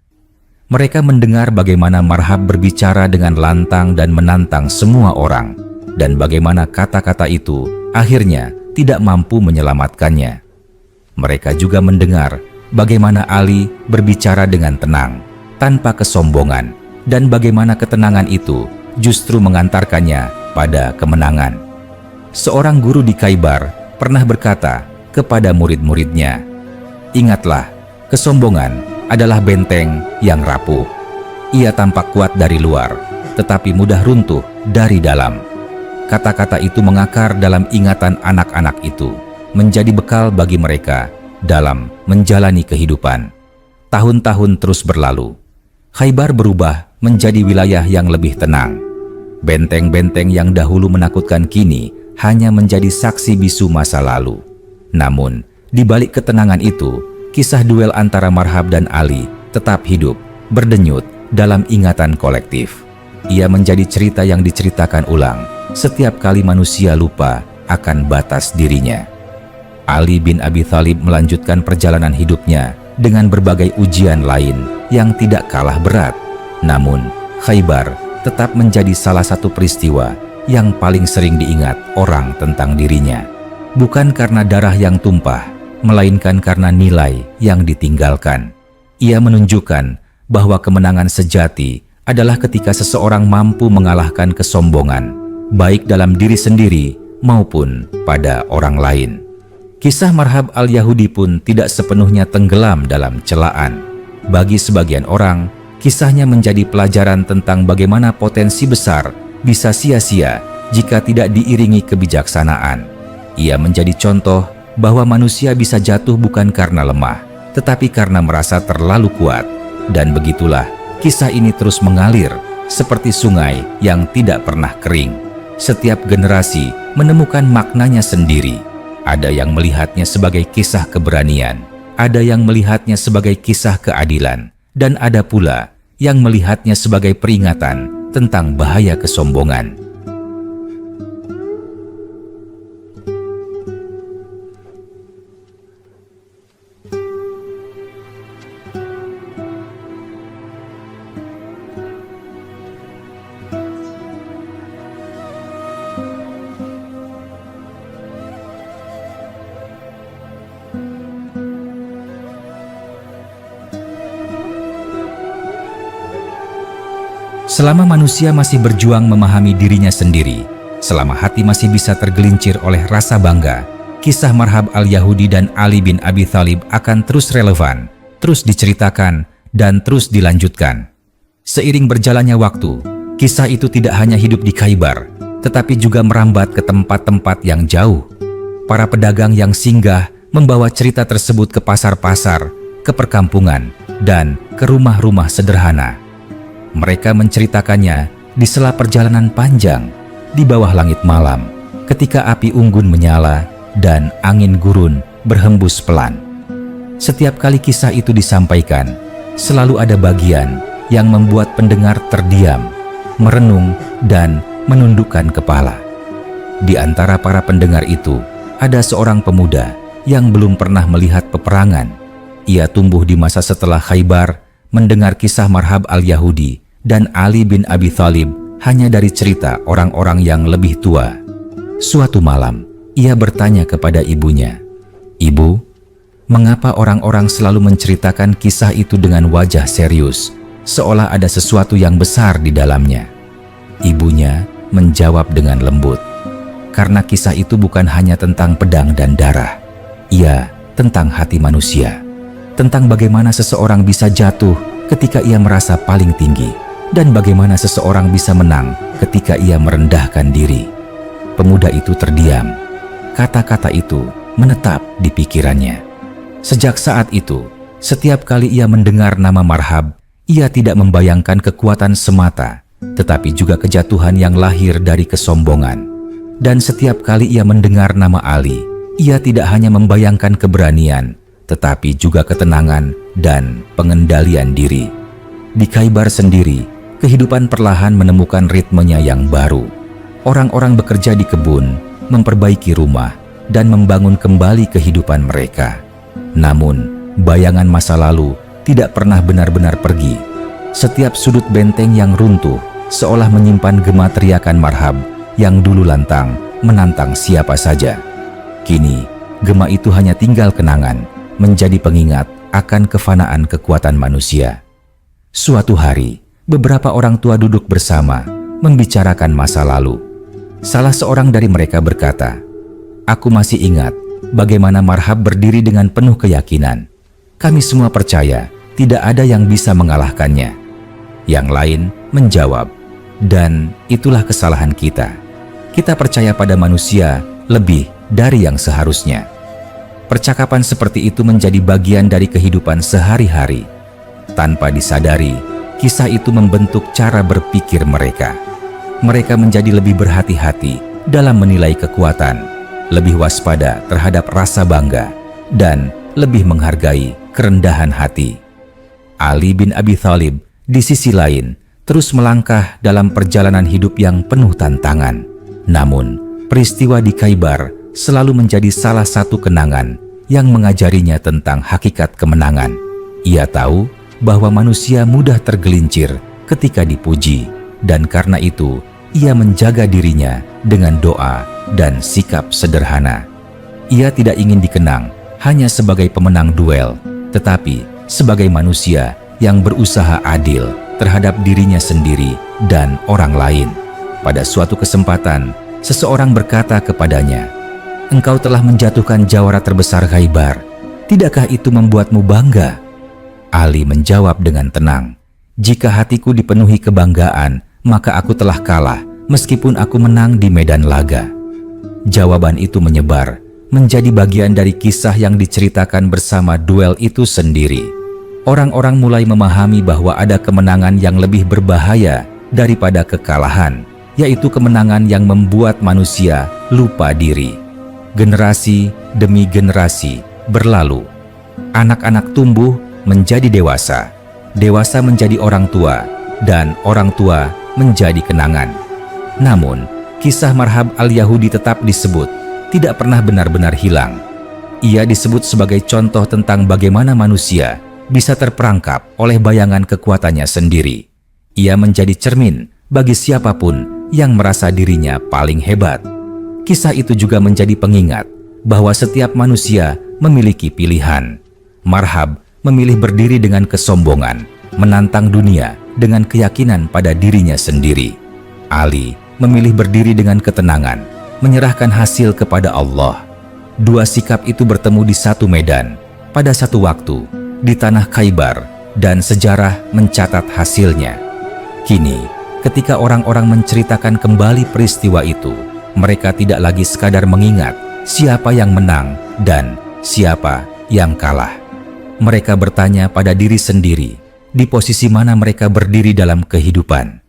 Mereka mendengar bagaimana Marhab berbicara dengan lantang dan menantang semua orang, dan bagaimana kata-kata itu akhirnya tidak mampu menyelamatkannya. Mereka juga mendengar bagaimana Ali berbicara dengan tenang, tanpa kesombongan, dan bagaimana ketenangan itu justru mengantarkannya pada kemenangan. Seorang guru di Khaybar pernah berkata kepada murid-muridnya, "Ingatlah, kesombongan adalah benteng yang rapuh. Ia tampak kuat dari luar, tetapi mudah runtuh dari dalam." Kata-kata itu mengakar dalam ingatan anak-anak itu, menjadi bekal bagi mereka dalam menjalani kehidupan. Tahun-tahun terus berlalu. Khaybar berubah menjadi wilayah yang lebih tenang. Benteng-benteng yang dahulu menakutkan kini hanya menjadi saksi bisu masa lalu. Namun, di balik ketenangan itu, kisah duel antara Marhab dan Ali tetap hidup, berdenyut dalam ingatan kolektif. Ia menjadi cerita yang diceritakan ulang setiap kali manusia lupa akan batas dirinya. Ali bin Abi Thalib melanjutkan perjalanan hidupnya dengan berbagai ujian lain yang tidak kalah berat. Namun, Khaybar tetap menjadi salah satu peristiwa yang paling sering diingat orang tentang dirinya. Bukan karena darah yang tumpah, melainkan karena nilai yang ditinggalkan. Ia menunjukkan bahwa kemenangan sejati adalah ketika seseorang mampu mengalahkan kesombongan, baik dalam diri sendiri maupun pada orang lain. Kisah Marhab al-Yahudi pun tidak sepenuhnya tenggelam dalam celaan. Bagi sebagian orang, kisahnya menjadi pelajaran tentang bagaimana potensi besar bisa sia-sia jika tidak diiringi kebijaksanaan. Ia menjadi contoh bahwa manusia bisa jatuh bukan karena lemah, tetapi karena merasa terlalu kuat. Dan begitulah kisah ini terus mengalir seperti sungai yang tidak pernah kering. Setiap generasi menemukan maknanya sendiri. Ada yang melihatnya sebagai kisah keberanian, ada yang melihatnya sebagai kisah keadilan, dan ada pula yang melihatnya sebagai peringatan tentang bahaya kesombongan. Selama manusia masih berjuang memahami dirinya sendiri, selama hati masih bisa tergelincir oleh rasa bangga, kisah Marhab al-Yahudi dan Ali bin Abi Thalib akan terus relevan, terus diceritakan, dan terus dilanjutkan. Seiring berjalannya waktu, kisah itu tidak hanya hidup di Khaybar, tetapi juga merambat ke tempat-tempat yang jauh. Para pedagang yang singgah membawa cerita tersebut ke pasar-pasar, ke perkampungan, dan ke rumah-rumah sederhana. Mereka menceritakannya di sela perjalanan panjang, di bawah langit malam, ketika api unggun menyala dan angin gurun berhembus pelan. Setiap kali kisah itu disampaikan, selalu ada bagian yang membuat pendengar terdiam, merenung, dan menundukkan kepala. Di antara para pendengar itu, ada seorang pemuda yang belum pernah melihat peperangan. Ia tumbuh di masa setelah Khaybar, mendengar kisah Marhab al-Yahudi dan Ali bin Abi Thalib hanya dari cerita orang-orang yang lebih tua. Suatu malam, ia bertanya kepada ibunya, "Ibu, mengapa orang-orang selalu menceritakan kisah itu dengan wajah serius, seolah ada sesuatu yang besar di dalamnya?" Ibunya menjawab dengan lembut, "Karena kisah itu bukan hanya tentang pedang dan darah. Ia tentang hati manusia, tentang bagaimana seseorang bisa jatuh ketika ia merasa paling tinggi, dan bagaimana seseorang bisa menang ketika ia merendahkan diri." Pemuda itu terdiam. Kata-kata itu menetap di pikirannya. Sejak saat itu, setiap kali ia mendengar nama Marhab, ia tidak membayangkan kekuatan semata, tetapi juga kejatuhan yang lahir dari kesombongan. Dan setiap kali ia mendengar nama Ali, ia tidak hanya membayangkan keberanian, tetapi juga ketenangan dan pengendalian diri. Di Khaybar sendiri, kehidupan perlahan menemukan ritmenya yang baru. Orang-orang bekerja di kebun, memperbaiki rumah, dan membangun kembali kehidupan mereka. Namun, bayangan masa lalu tidak pernah benar-benar pergi. Setiap sudut benteng yang runtuh seolah menyimpan gema teriakan Marhab yang dulu lantang menantang siapa saja. Kini, gema itu hanya tinggal kenangan, menjadi pengingat akan kefanaan kekuatan manusia. Suatu hari, beberapa orang tua duduk bersama, membicarakan masa lalu. Salah seorang dari mereka berkata, "Aku masih ingat bagaimana Marhab berdiri dengan penuh keyakinan. Kami semua percaya tidak ada yang bisa mengalahkannya." Yang lain menjawab, "Dan itulah kesalahan kita. Kita percaya pada manusia lebih dari yang seharusnya." Percakapan seperti itu menjadi bagian dari kehidupan sehari-hari. Tanpa disadari, kisah itu membentuk cara berpikir mereka. Mereka menjadi lebih berhati-hati dalam menilai kekuatan, lebih waspada terhadap rasa bangga, dan lebih menghargai kerendahan hati. Ali bin Abi Thalib di sisi lain terus melangkah dalam perjalanan hidup yang penuh tantangan. Namun, peristiwa di Khaybar selalu menjadi salah satu kenangan yang mengajarinya tentang hakikat kemenangan. Ia tahu bahwa manusia mudah tergelincir ketika dipuji, dan karena itu ia menjaga dirinya dengan doa dan sikap sederhana. Ia tidak ingin dikenang hanya sebagai pemenang duel, tetapi sebagai manusia yang berusaha adil terhadap dirinya sendiri dan orang lain. Pada suatu kesempatan, seseorang berkata kepadanya, "Engkau telah menjatuhkan jawara terbesar Khaybar. Tidakkah itu membuatmu bangga?" Ali menjawab dengan tenang, "Jika hatiku dipenuhi kebanggaan, maka aku telah kalah meskipun aku menang di medan laga." Jawaban itu menyebar, menjadi bagian dari kisah yang diceritakan bersama duel itu sendiri. Orang-orang mulai memahami bahwa ada kemenangan yang lebih berbahaya daripada kekalahan, yaitu kemenangan yang membuat manusia lupa diri. Generasi demi generasi berlalu. Anak-anak tumbuh menjadi dewasa, dewasa menjadi orang tua, dan orang tua menjadi kenangan. Namun, kisah Marhab al-Yahudi tetap disebut, tidak pernah benar-benar hilang. Ia disebut sebagai contoh tentang bagaimana manusia bisa terperangkap oleh bayangan kekuatannya sendiri. Ia menjadi cermin bagi siapapun yang merasa dirinya paling hebat. Kisah itu juga menjadi pengingat bahwa setiap manusia memiliki pilihan. Marhab memilih berdiri dengan kesombongan, menantang dunia dengan keyakinan pada dirinya sendiri. Ali memilih berdiri dengan ketenangan, menyerahkan hasil kepada Allah. Dua sikap itu bertemu di satu medan, pada satu waktu, di tanah Khaybar, dan sejarah mencatat hasilnya. Kini, ketika orang-orang menceritakan kembali peristiwa itu, mereka tidak lagi sekadar mengingat siapa yang menang dan siapa yang kalah. Mereka bertanya pada diri sendiri, di posisi mana mereka berdiri dalam kehidupan.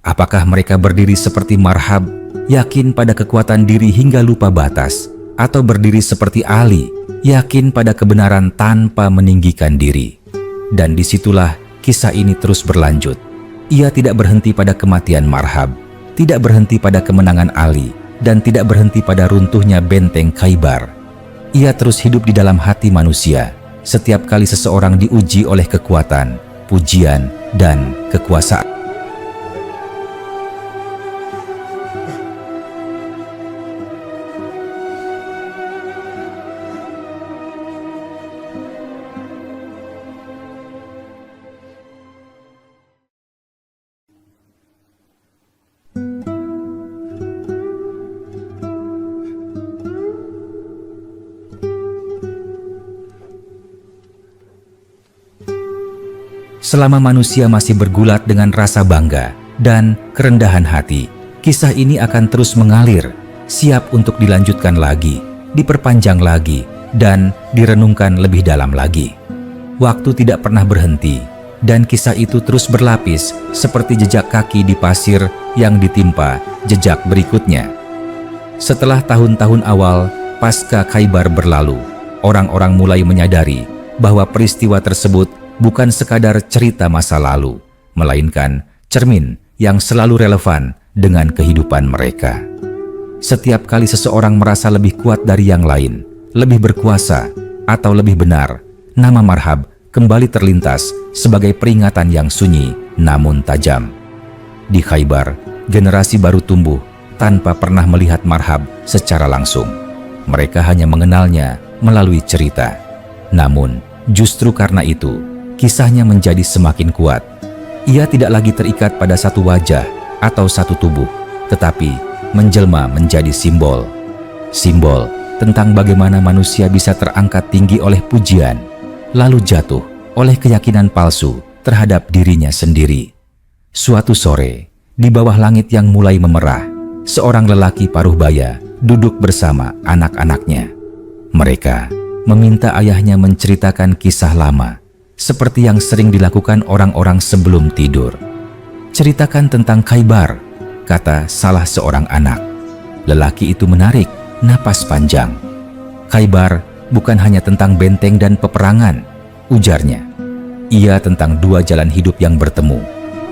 Apakah mereka berdiri seperti Marhab, yakin pada kekuatan diri hingga lupa batas, atau berdiri seperti Ali, yakin pada kebenaran tanpa meninggikan diri? Dan disitulah kisah ini terus berlanjut. Ia tidak berhenti pada kematian Marhab, tidak berhenti pada kemenangan Ali, dan tidak berhenti pada runtuhnya benteng Khaybar. Ia terus hidup di dalam hati manusia setiap kali seseorang diuji oleh kekuatan, pujian, dan kekuasaan. Selama manusia masih bergulat dengan rasa bangga dan kerendahan hati, kisah ini akan terus mengalir, siap untuk dilanjutkan lagi, diperpanjang lagi, dan direnungkan lebih dalam lagi. Waktu tidak pernah berhenti, dan kisah itu terus berlapis seperti jejak kaki di pasir yang ditimpa jejak berikutnya. Setelah tahun-tahun awal pasca Khaybar berlalu, orang-orang mulai menyadari bahwa peristiwa tersebut bukan sekadar cerita masa lalu, melainkan cermin yang selalu relevan dengan kehidupan mereka. Setiap kali seseorang merasa lebih kuat dari yang lain, lebih berkuasa, atau lebih benar, nama Marhab kembali terlintas sebagai peringatan yang sunyi namun tajam. Di Khaybar, generasi baru tumbuh tanpa pernah melihat Marhab secara langsung. Mereka hanya mengenalnya melalui cerita. Namun, justru karena itu, kisahnya menjadi semakin kuat. Ia tidak lagi terikat pada satu wajah atau satu tubuh, tetapi menjelma menjadi simbol. Simbol tentang bagaimana manusia bisa terangkat tinggi oleh pujian, lalu jatuh oleh keyakinan palsu terhadap dirinya sendiri. Suatu sore, di bawah langit yang mulai memerah, seorang lelaki paruh baya duduk bersama anak-anaknya. Mereka meminta ayahnya menceritakan kisah lama, seperti yang sering dilakukan orang-orang sebelum tidur. "Ceritakan tentang Khaybar," kata salah seorang anak. Lelaki itu menarik napas panjang. "Khaybar bukan hanya tentang benteng dan peperangan," ujarnya. "Ia tentang dua jalan hidup yang bertemu,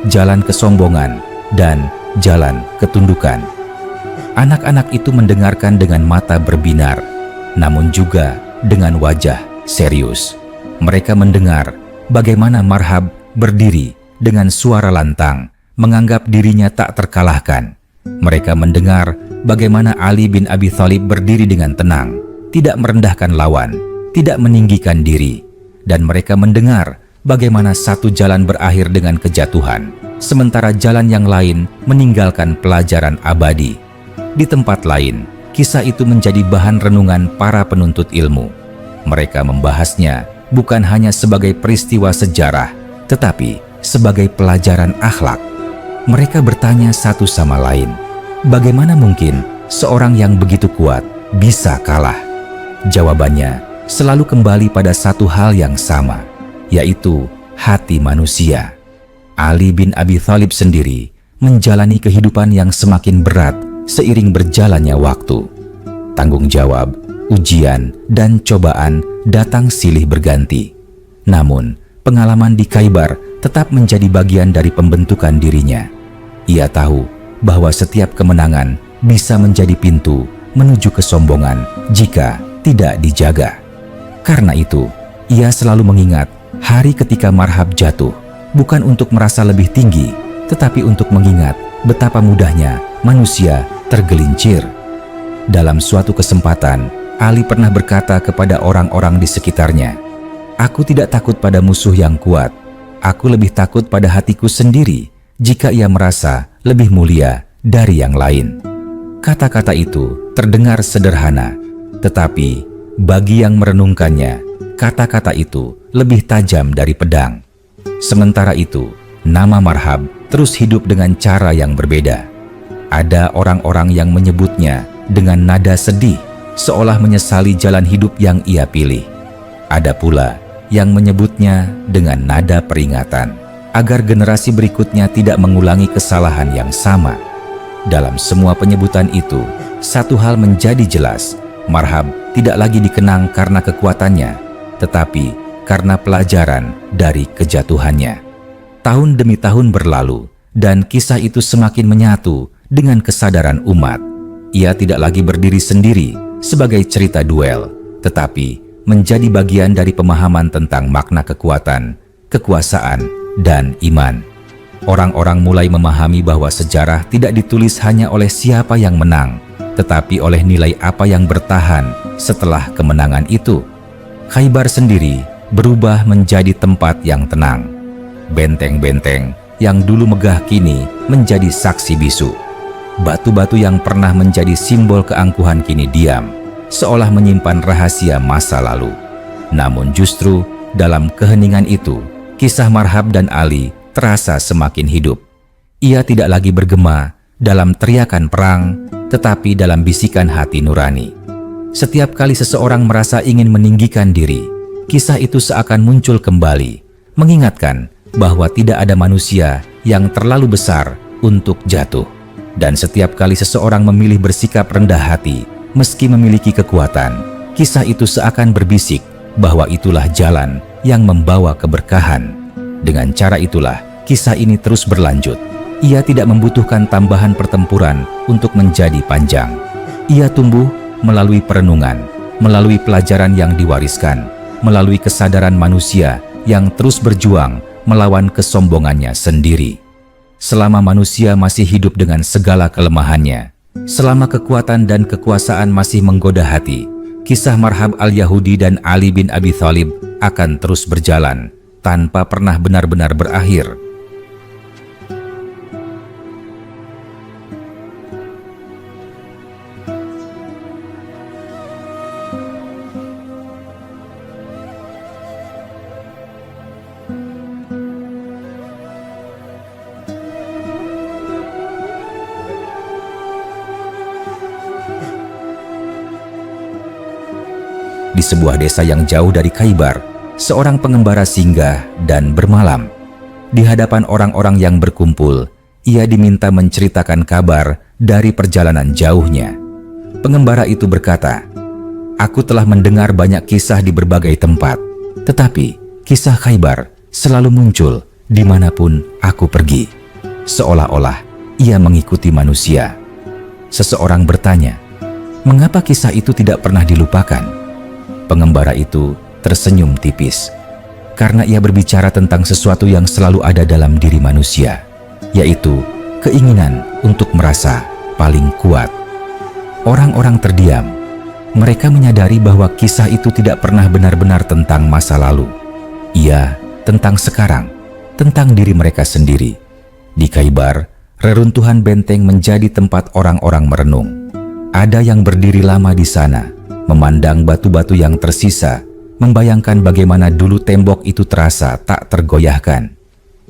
jalan kesombongan dan jalan ketundukan." Anak-anak itu mendengarkan dengan mata berbinar, namun juga dengan wajah serius. Mereka mendengar bagaimana Marhab berdiri dengan suara lantang, menganggap dirinya tak terkalahkan. Mereka mendengar bagaimana Ali bin Abi Thalib berdiri dengan tenang, tidak merendahkan lawan, tidak meninggikan diri. Dan mereka mendengar bagaimana satu jalan berakhir dengan kejatuhan, sementara jalan yang lain meninggalkan pelajaran abadi. Di tempat lain, kisah itu menjadi bahan renungan para penuntut ilmu. Mereka membahasnya bukan hanya sebagai peristiwa sejarah, tetapi sebagai pelajaran akhlak. Mereka bertanya satu sama lain, bagaimana mungkin seorang yang begitu kuat bisa kalah? Jawabannya selalu kembali pada satu hal yang sama, yaitu hati manusia. Ali bin Abi Thalib sendiri menjalani kehidupan yang semakin berat seiring berjalannya waktu. Tanggung jawab, ujian, dan cobaan datang silih berganti. Namun, pengalaman di Khaybar tetap menjadi bagian dari pembentukan dirinya. Ia tahu bahwa setiap kemenangan bisa menjadi pintu menuju kesombongan jika tidak dijaga. Karena itu, ia selalu mengingat hari ketika Marhab jatuh, bukan untuk merasa lebih tinggi, tetapi untuk mengingat betapa mudahnya manusia tergelincir. Dalam suatu kesempatan, Ali pernah berkata kepada orang-orang di sekitarnya, "Aku tidak takut pada musuh yang kuat. Aku lebih takut pada hatiku sendiri jika ia merasa lebih mulia dari yang lain." Kata-kata itu terdengar sederhana, tetapi bagi yang merenungkannya, kata-kata itu lebih tajam dari pedang. Sementara itu, nama Marhab terus hidup dengan cara yang berbeda. Ada orang-orang yang menyebutnya dengan nada sedih, seolah menyesali jalan hidup yang ia pilih. Ada pula yang menyebutnya dengan nada peringatan, agar generasi berikutnya tidak mengulangi kesalahan yang sama. Dalam semua penyebutan itu, satu hal menjadi jelas, Marhab tidak lagi dikenang karena kekuatannya, tetapi karena pelajaran dari kejatuhannya. Tahun demi tahun berlalu, dan kisah itu semakin menyatu dengan kesadaran umat. Ia tidak lagi berdiri sendiri sebagai cerita duel, tetapi menjadi bagian dari pemahaman tentang makna kekuatan, kekuasaan, dan iman. Orang-orang mulai memahami bahwa sejarah tidak ditulis hanya oleh siapa yang menang, tetapi oleh nilai apa yang bertahan setelah kemenangan itu. Khaybar sendiri berubah menjadi tempat yang tenang. Benteng-benteng yang dulu megah kini menjadi saksi bisu. Batu-batu yang pernah menjadi simbol keangkuhan kini diam, seolah menyimpan rahasia masa lalu. Namun justru dalam keheningan itu, kisah Marhab dan Ali terasa semakin hidup. Ia tidak lagi bergema dalam teriakan perang, tetapi dalam bisikan hati nurani. Setiap kali seseorang merasa ingin meninggikan diri, kisah itu seakan muncul kembali, mengingatkan bahwa tidak ada manusia yang terlalu besar untuk jatuh. Dan setiap kali seseorang memilih bersikap rendah hati, meski memiliki kekuatan, kisah itu seakan berbisik bahwa itulah jalan yang membawa keberkahan. Dengan cara itulah, kisah ini terus berlanjut. Ia tidak membutuhkan tambahan pertempuran untuk menjadi panjang. Ia tumbuh melalui perenungan, melalui pelajaran yang diwariskan, melalui kesadaran manusia yang terus berjuang melawan kesombongannya sendiri. Selama manusia masih hidup dengan segala kelemahannya, selama kekuatan dan kekuasaan masih menggoda hati, kisah Marhab al-Yahudi dan Ali bin Abi Thalib akan terus berjalan tanpa pernah benar-benar berakhir. Di sebuah desa yang jauh dari Khaybar, seorang pengembara singgah dan bermalam. Di hadapan orang-orang yang berkumpul, ia diminta menceritakan kabar dari perjalanan jauhnya. Pengembara itu berkata, "Aku telah mendengar banyak kisah di berbagai tempat, tetapi kisah Khaybar selalu muncul dimanapun aku pergi." Seolah-olah ia mengikuti manusia. Seseorang bertanya, "Mengapa kisah itu tidak pernah dilupakan?" Pengembara itu tersenyum tipis, karena ia berbicara tentang sesuatu yang selalu ada dalam diri manusia, yaitu keinginan untuk merasa paling kuat. Orang-orang terdiam. Mereka menyadari bahwa kisah itu tidak pernah benar-benar tentang masa lalu. Ia tentang sekarang, tentang diri mereka sendiri. Di Khaybar, reruntuhan benteng menjadi tempat orang-orang merenung. Ada yang berdiri lama di sana, memandang batu-batu yang tersisa, membayangkan bagaimana dulu tembok itu terasa tak tergoyahkan.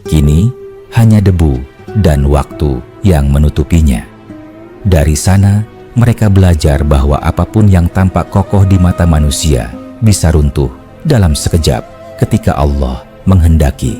Kini hanya debu dan waktu yang menutupinya. Dari sana, mereka belajar bahwa apapun yang tampak kokoh di mata manusia bisa runtuh dalam sekejap ketika Allah menghendaki.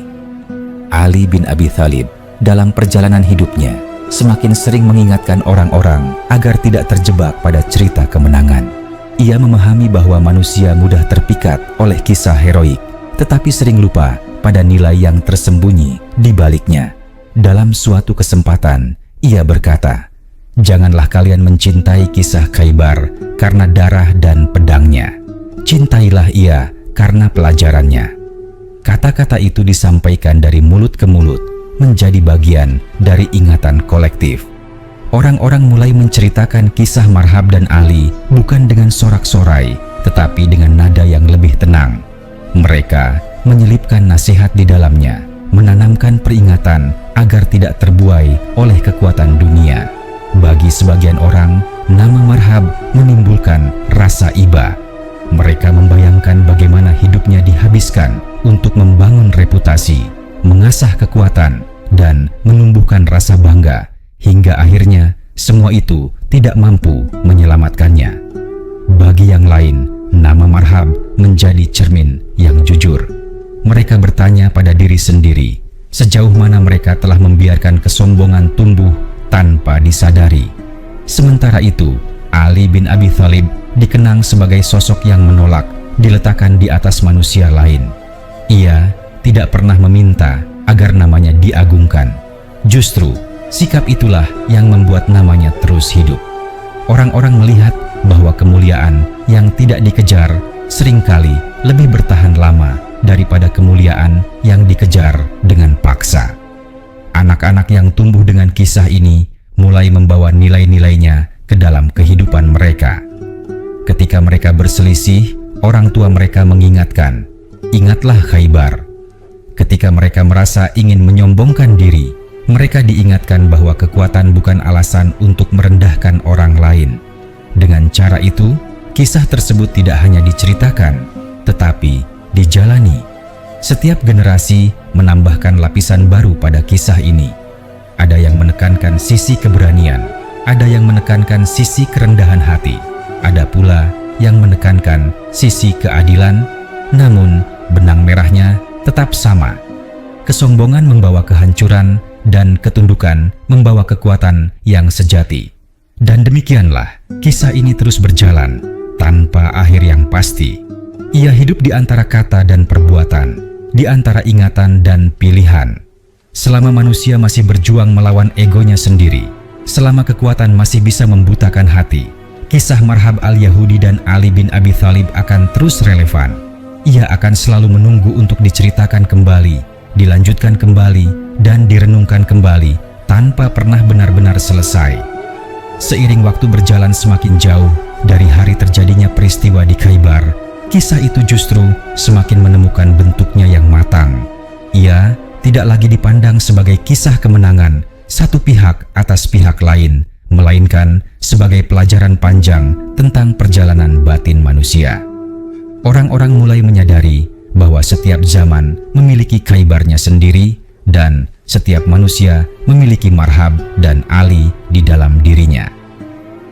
Ali bin Abi Thalib dalam perjalanan hidupnya semakin sering mengingatkan orang-orang agar tidak terjebak pada cerita kemenangan. Ia memahami bahwa manusia mudah terpikat oleh kisah heroik, tetapi sering lupa pada nilai yang tersembunyi di baliknya. Dalam suatu kesempatan, ia berkata, "Janganlah kalian mencintai kisah Khaybar karena darah dan pedangnya. Cintailah ia karena pelajarannya." Kata-kata itu disampaikan dari mulut ke mulut, menjadi bagian dari ingatan kolektif. Orang-orang mulai menceritakan kisah Marhab dan Ali bukan dengan sorak-sorai, tetapi dengan nada yang lebih tenang. Mereka menyelipkan nasihat di dalamnya, menanamkan peringatan agar tidak terbuai oleh kekuatan dunia. Bagi sebagian orang, nama Marhab menimbulkan rasa iba. Mereka membayangkan bagaimana hidupnya dihabiskan untuk membangun reputasi, mengasah kekuatan, dan menumbuhkan rasa bangga. Hingga akhirnya semua itu tidak mampu menyelamatkannya. Bagi yang lain, nama Marhab menjadi cermin yang jujur. Mereka bertanya pada diri sendiri, sejauh mana mereka telah membiarkan kesombongan tumbuh tanpa disadari. Sementara itu, Ali bin Abi Thalib dikenang sebagai sosok yang menolak diletakkan di atas manusia lain. Ia tidak pernah meminta agar namanya diagungkan. Justru sikap itulah yang membuat namanya terus hidup. Orang-orang melihat bahwa kemuliaan yang tidak dikejar seringkali lebih bertahan lama daripada kemuliaan yang dikejar dengan paksa. Anak-anak yang tumbuh dengan kisah ini mulai membawa nilai-nilainya ke dalam kehidupan mereka. Ketika mereka berselisih, orang tua mereka mengingatkan, "Ingatlah Khaybar." Ketika mereka merasa ingin menyombongkan diri, mereka diingatkan bahwa kekuatan bukan alasan untuk merendahkan orang lain. Dengan cara itu, kisah tersebut tidak hanya diceritakan, tetapi dijalani. Setiap generasi menambahkan lapisan baru pada kisah ini. Ada yang menekankan sisi keberanian, ada yang menekankan sisi kerendahan hati, ada pula yang menekankan sisi keadilan, namun benang merahnya tetap sama. Kesombongan membawa kehancuran dan ketundukan membawa kekuatan yang sejati. Dan demikianlah kisah ini terus berjalan tanpa akhir yang pasti. Ia hidup di antara kata dan perbuatan, di antara ingatan dan pilihan. Selama manusia masih berjuang melawan egonya sendiri, selama kekuatan masih bisa membutakan hati, kisah Marhab al-Yahudi dan Ali bin Abi Thalib akan terus relevan. Ia akan selalu menunggu untuk diceritakan kembali, dilanjutkan kembali, dan direnungkan kembali tanpa pernah benar-benar selesai. Seiring waktu berjalan semakin jauh dari hari terjadinya peristiwa di Khaybar, kisah itu justru semakin menemukan bentuknya yang matang. Ia tidak lagi dipandang sebagai kisah kemenangan satu pihak atas pihak lain, melainkan sebagai pelajaran panjang tentang perjalanan batin manusia. Orang-orang mulai menyadari bahwa setiap zaman memiliki Khaybarnya sendiri dan setiap manusia memiliki Marhab dan Ali di dalam dirinya.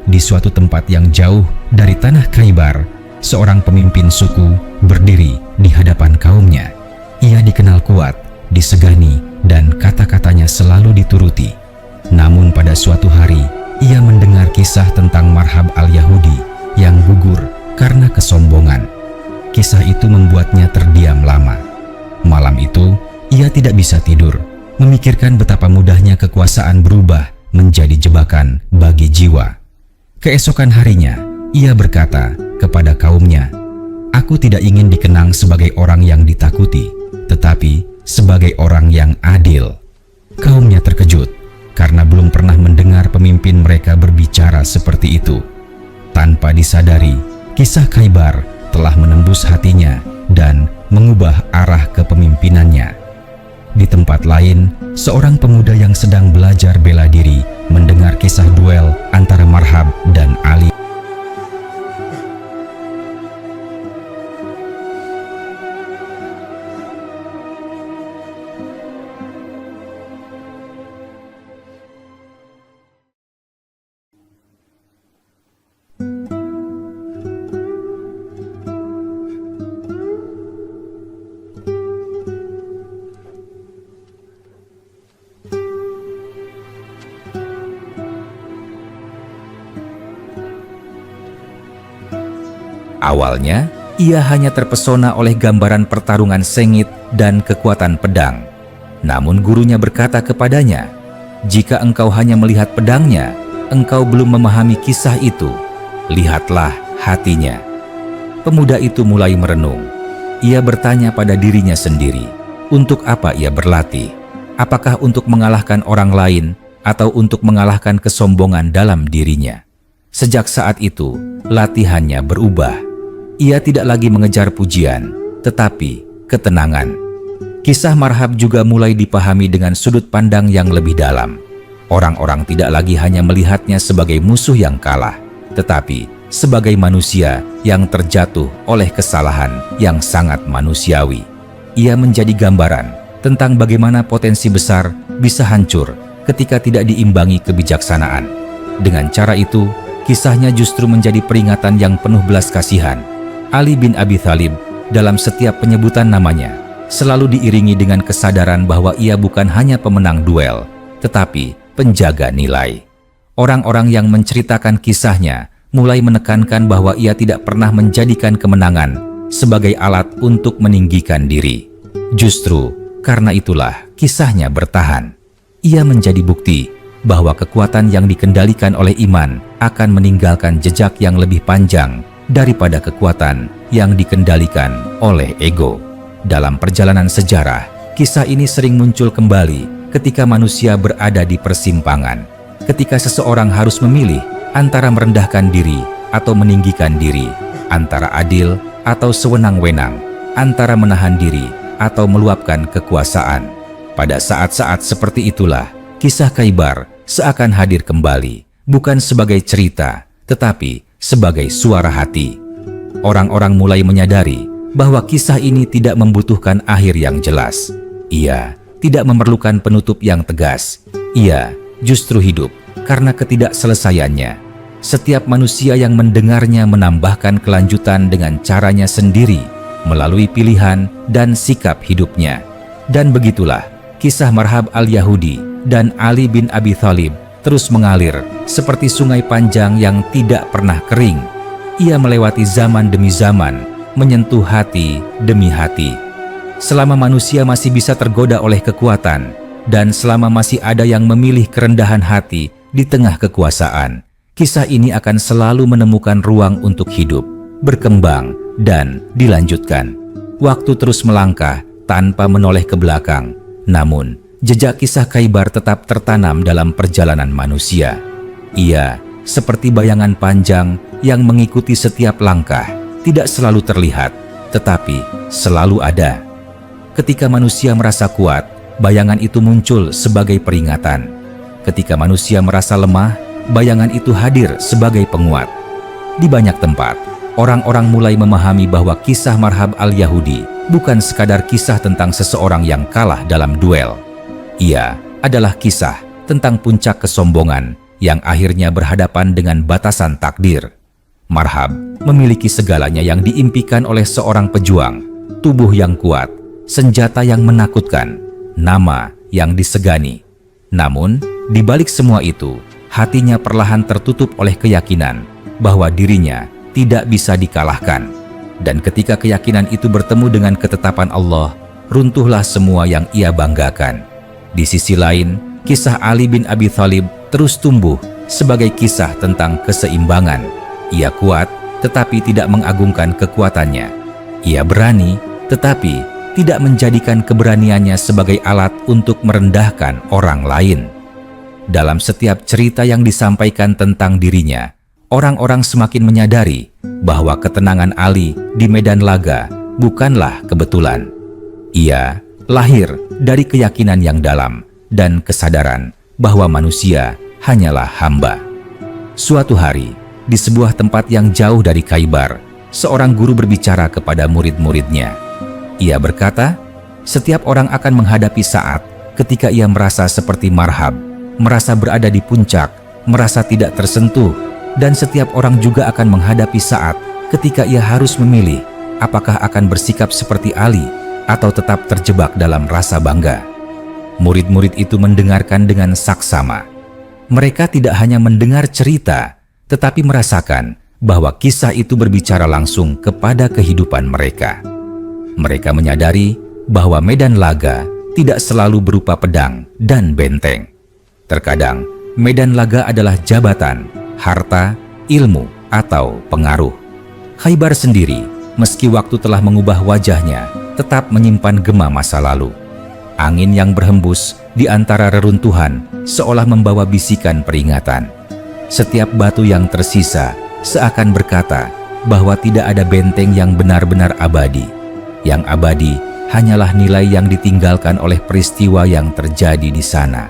Di suatu tempat yang jauh dari tanah Khaybar, seorang pemimpin suku berdiri di hadapan kaumnya. Ia dikenal kuat, disegani, dan kata-katanya selalu dituruti. Namun pada suatu hari, ia mendengar kisah tentang Marhab al-Yahudi yang gugur karena kesombongan. Kisah itu membuatnya terdiam lama. Malam itu, ia tidak bisa tidur, memikirkan betapa mudahnya kekuasaan berubah menjadi jebakan bagi jiwa. Keesokan harinya, ia berkata kepada kaumnya, "Aku tidak ingin dikenang sebagai orang yang ditakuti, tetapi sebagai orang yang adil." Kaumnya terkejut karena belum pernah mendengar pemimpin mereka berbicara seperti itu. Tanpa disadari, kisah Khaybar telah menembus hatinya dan mengubah arah kepemimpinannya. Di tempat lain, seorang pemuda yang sedang belajar bela diri mendengar kisah duel antara Marhab dan Ali. Awalnya, ia hanya terpesona oleh gambaran pertarungan sengit dan kekuatan pedang. Namun gurunya berkata kepadanya, "Jika engkau hanya melihat pedangnya, engkau belum memahami kisah itu. Lihatlah hatinya." Pemuda itu mulai merenung. Ia bertanya pada dirinya sendiri, untuk apa ia berlatih? Apakah untuk mengalahkan orang lain atau untuk mengalahkan kesombongan dalam dirinya? Sejak saat itu, latihannya berubah. Ia tidak lagi mengejar pujian, tetapi ketenangan. Kisah Marhab juga mulai dipahami dengan sudut pandang yang lebih dalam. Orang-orang tidak lagi hanya melihatnya sebagai musuh yang kalah, tetapi sebagai manusia yang terjatuh oleh kesalahan yang sangat manusiawi. Ia menjadi gambaran tentang bagaimana potensi besar bisa hancur ketika tidak diimbangi kebijaksanaan. Dengan cara itu, kisahnya justru menjadi peringatan yang penuh belas kasihan. Ali bin Abi Thalib dalam setiap penyebutan namanya selalu diiringi dengan kesadaran bahwa ia bukan hanya pemenang duel, tetapi penjaga nilai. Orang-orang yang menceritakan kisahnya mulai menekankan bahwa ia tidak pernah menjadikan kemenangan sebagai alat untuk meninggikan diri. Justru karena itulah kisahnya bertahan. Ia menjadi bukti bahwa kekuatan yang dikendalikan oleh iman akan meninggalkan jejak yang lebih panjang daripada kekuatan yang dikendalikan oleh ego. Dalam perjalanan sejarah, kisah ini sering muncul kembali ketika manusia berada di persimpangan. Ketika seseorang harus memilih antara merendahkan diri atau meninggikan diri, antara adil atau sewenang-wenang, antara menahan diri atau meluapkan kekuasaan. Pada saat-saat seperti itulah, kisah Khaybar seakan hadir kembali, bukan sebagai cerita, tetapi sebagai suara hati. Orang-orang mulai menyadari bahwa kisah ini tidak membutuhkan akhir yang jelas. Ia tidak memerlukan penutup yang tegas. Ia justru hidup karena ketidakselesaiannya. Setiap manusia yang mendengarnya menambahkan kelanjutan dengan caranya sendiri, melalui pilihan dan sikap hidupnya. Dan begitulah kisah Marhab al-Yahudi dan Ali bin Abi Thalib terus mengalir seperti sungai panjang yang tidak pernah kering. Ia melewati zaman demi zaman, menyentuh hati demi hati. Selama manusia masih bisa tergoda oleh kekuatan, dan selama masih ada yang memilih kerendahan hati di tengah kekuasaan, kisah ini akan selalu menemukan ruang untuk hidup, berkembang, dan dilanjutkan. Waktu terus melangkah tanpa menoleh ke belakang, namun jejak kisah Khaybar tetap tertanam dalam perjalanan manusia. Ia seperti bayangan panjang yang mengikuti setiap langkah, tidak selalu terlihat, tetapi selalu ada. Ketika manusia merasa kuat, bayangan itu muncul sebagai peringatan. Ketika manusia merasa lemah, bayangan itu hadir sebagai penguat. Di banyak tempat, orang-orang mulai memahami bahwa kisah Marhab al-Yahudi bukan sekadar kisah tentang seseorang yang kalah dalam duel. Ia adalah kisah tentang puncak kesombongan yang akhirnya berhadapan dengan batasan takdir. Marhab memiliki segalanya yang diimpikan oleh seorang pejuang, tubuh yang kuat, senjata yang menakutkan, nama yang disegani. Namun, di balik semua itu, hatinya perlahan tertutup oleh keyakinan bahwa dirinya tidak bisa dikalahkan. Dan ketika keyakinan itu bertemu dengan ketetapan Allah, runtuhlah semua yang ia banggakan. Di sisi lain, kisah Ali bin Abi Thalib terus tumbuh sebagai kisah tentang keseimbangan. Ia kuat, tetapi tidak mengagungkan kekuatannya. Ia berani, tetapi tidak menjadikan keberaniannya sebagai alat untuk merendahkan orang lain. Dalam setiap cerita yang disampaikan tentang dirinya, orang-orang semakin menyadari bahwa ketenangan Ali di medan laga bukanlah kebetulan. Ia lahir dari keyakinan yang dalam dan kesadaran bahwa manusia hanyalah hamba. Suatu hari, di sebuah tempat yang jauh dari Khaybar, seorang guru berbicara kepada murid-muridnya. Ia berkata, setiap orang akan menghadapi saat ketika ia merasa seperti Marhab, merasa berada di puncak, merasa tidak tersentuh, dan setiap orang juga akan menghadapi saat ketika ia harus memilih apakah akan bersikap seperti Ali atau tetap terjebak dalam rasa bangga. Murid-murid itu mendengarkan dengan saksama. Mereka tidak hanya mendengar cerita, tetapi merasakan bahwa kisah itu berbicara langsung kepada kehidupan mereka. Mereka menyadari bahwa medan laga tidak selalu berupa pedang dan benteng. Terkadang, medan laga adalah jabatan, harta, ilmu, atau pengaruh. Khaybar sendiri, meski waktu telah mengubah wajahnya, tetap menyimpan gema masa lalu. Angin yang berhembus di antara reruntuhan seolah membawa bisikan peringatan. Setiap batu yang tersisa seakan berkata bahwa tidak ada benteng yang benar-benar abadi. Yang abadi hanyalah nilai yang ditinggalkan oleh peristiwa yang terjadi di sana.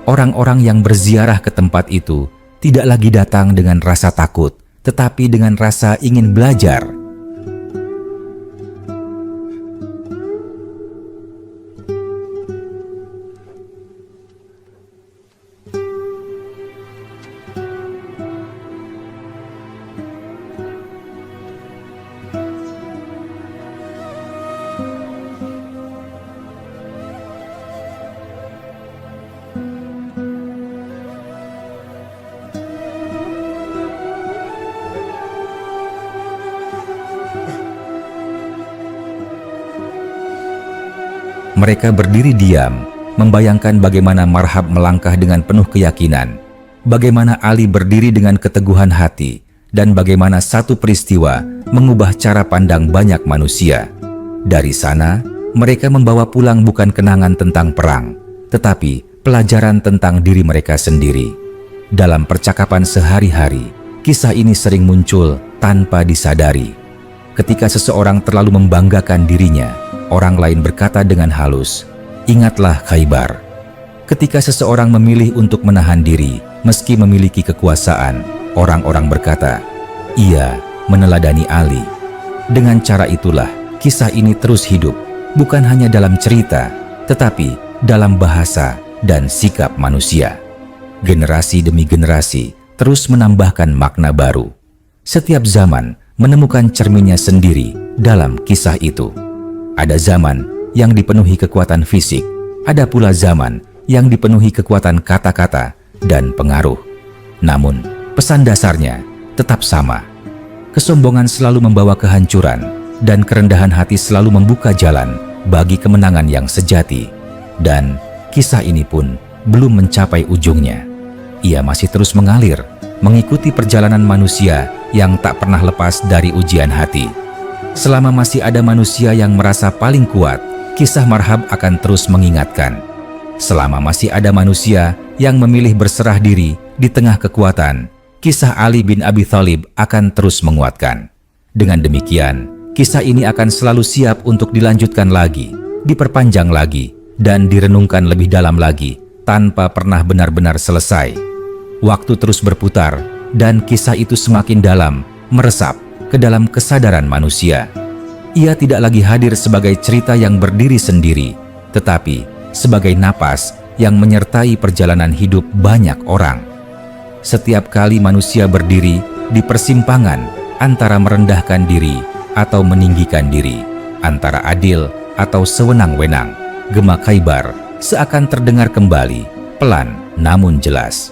Orang-orang yang berziarah ke tempat itu tidak lagi datang dengan rasa takut, tetapi dengan rasa ingin belajar. Mereka berdiri diam, membayangkan bagaimana Marhab melangkah dengan penuh keyakinan, bagaimana Ali berdiri dengan keteguhan hati, dan bagaimana satu peristiwa mengubah cara pandang banyak manusia. Dari sana, mereka membawa pulang bukan kenangan tentang perang, tetapi pelajaran tentang diri mereka sendiri. Dalam percakapan sehari-hari, kisah ini sering muncul tanpa disadari. Ketika seseorang terlalu membanggakan dirinya, orang lain berkata dengan halus, "Ingatlah Khaybar." Ketika seseorang memilih untuk menahan diri meski memiliki kekuasaan, orang-orang berkata, "Ia meneladani Ali." Dengan cara itulah, kisah ini terus hidup, bukan hanya dalam cerita, tetapi dalam bahasa dan sikap manusia. Generasi demi generasi terus menambahkan makna baru. Setiap zaman menemukan cerminnya sendiri dalam kisah itu. Ada zaman yang dipenuhi kekuatan fisik, ada pula zaman yang dipenuhi kekuatan kata-kata dan pengaruh. Namun, pesan dasarnya tetap sama. Kesombongan selalu membawa kehancuran, dan kerendahan hati selalu membuka jalan bagi kemenangan yang sejati. Dan kisah ini pun belum mencapai ujungnya. Ia masih terus mengalir, mengikuti perjalanan manusia yang tak pernah lepas dari ujian hati. Selama masih ada manusia yang merasa paling kuat, kisah Marhab akan terus mengingatkan. Selama masih ada manusia yang memilih berserah diri di tengah kekuatan, kisah Ali bin Abi Thalib akan terus menguatkan. Dengan demikian, kisah ini akan selalu siap untuk dilanjutkan lagi, diperpanjang lagi, dan direnungkan lebih dalam lagi, tanpa pernah benar-benar selesai. Waktu terus berputar, dan kisah itu semakin dalam, meresap ke dalam kesadaran manusia. Ia tidak lagi hadir sebagai cerita yang berdiri sendiri, tetapi sebagai napas yang menyertai perjalanan hidup banyak orang. Setiap kali manusia berdiri di persimpangan antara merendahkan diri atau meninggikan diri, antara adil atau sewenang-wenang, gema Khaybar seakan terdengar kembali, pelan namun jelas.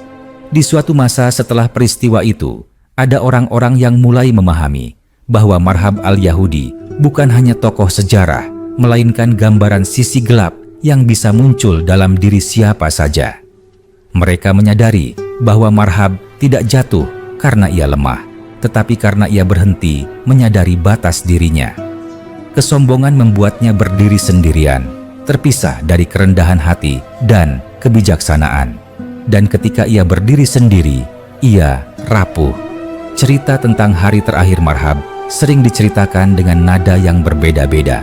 Di suatu masa setelah peristiwa itu, ada orang-orang yang mulai memahami bahwa Marhab al-Yahudi bukan hanya tokoh sejarah, melainkan gambaran sisi gelap yang bisa muncul dalam diri siapa saja. Mereka menyadari bahwa Marhab tidak jatuh karena ia lemah, tetapi karena ia berhenti menyadari batas dirinya. Kesombongan membuatnya berdiri sendirian, terpisah dari kerendahan hati dan kebijaksanaan. Dan ketika ia berdiri sendiri, ia rapuh. Cerita tentang hari terakhir Marhab sering diceritakan dengan nada yang berbeda-beda.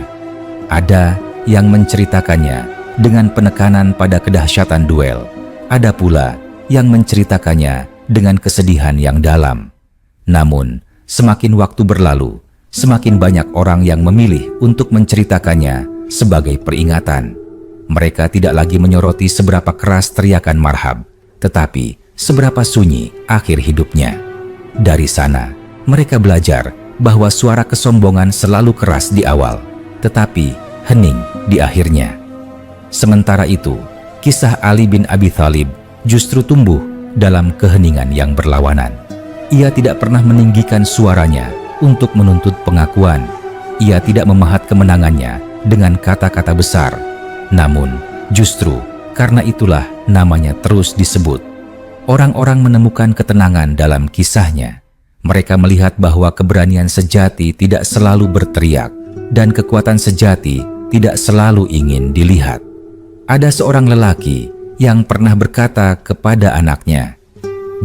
Ada yang menceritakannya dengan penekanan pada kedahsyatan duel. Ada pula yang menceritakannya dengan kesedihan yang dalam. Namun, semakin waktu berlalu, semakin banyak orang yang memilih untuk menceritakannya sebagai peringatan. Mereka tidak lagi menyoroti seberapa keras teriakan Marhab, tetapi seberapa sunyi akhir hidupnya. Dari sana, mereka belajar bahwa suara kesombongan selalu keras di awal, tetapi hening di akhirnya. Sementara itu, kisah Ali bin Abi Thalib justru tumbuh dalam keheningan yang berlawanan. Ia tidak pernah meninggikan suaranya untuk menuntut pengakuan. Ia tidak memahat kemenangannya dengan kata-kata besar. Namun, justru karena itulah namanya terus disebut. Orang-orang menemukan ketenangan dalam kisahnya. Mereka melihat bahwa keberanian sejati tidak selalu berteriak, dan kekuatan sejati tidak selalu ingin dilihat. Ada seorang lelaki yang pernah berkata kepada anaknya,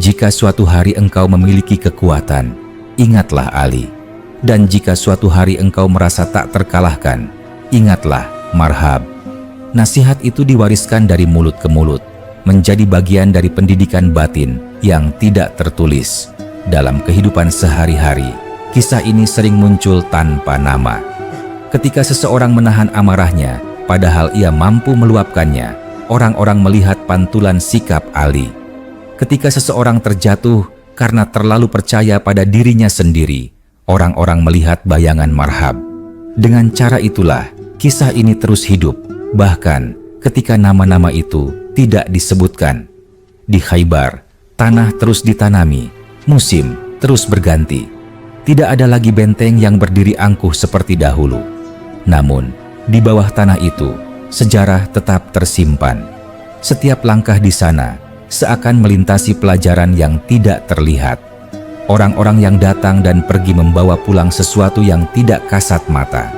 "Jika suatu hari engkau memiliki kekuatan, ingatlah Ali. Dan jika suatu hari engkau merasa tak terkalahkan, ingatlah Marhab." Nasihat itu diwariskan dari mulut ke mulut, menjadi bagian dari pendidikan batin yang tidak tertulis. Dalam kehidupan sehari-hari, kisah ini sering muncul tanpa nama. Ketika seseorang menahan amarahnya, padahal ia mampu meluapkannya, orang-orang melihat pantulan sikap Ali. Ketika seseorang terjatuh karena terlalu percaya pada dirinya sendiri, orang-orang melihat bayangan Marhab. Dengan cara itulah, kisah ini terus hidup, bahkan ketika nama-nama itu tidak disebutkan. Di Khaybar, tanah terus ditanami, musim terus berganti. Tidak ada lagi benteng yang berdiri angkuh seperti dahulu. Namun, di bawah tanah itu, sejarah tetap tersimpan. Setiap langkah di sana seakan melintasi pelajaran yang tidak terlihat. Orang-orang yang datang dan pergi membawa pulang sesuatu yang tidak kasat mata.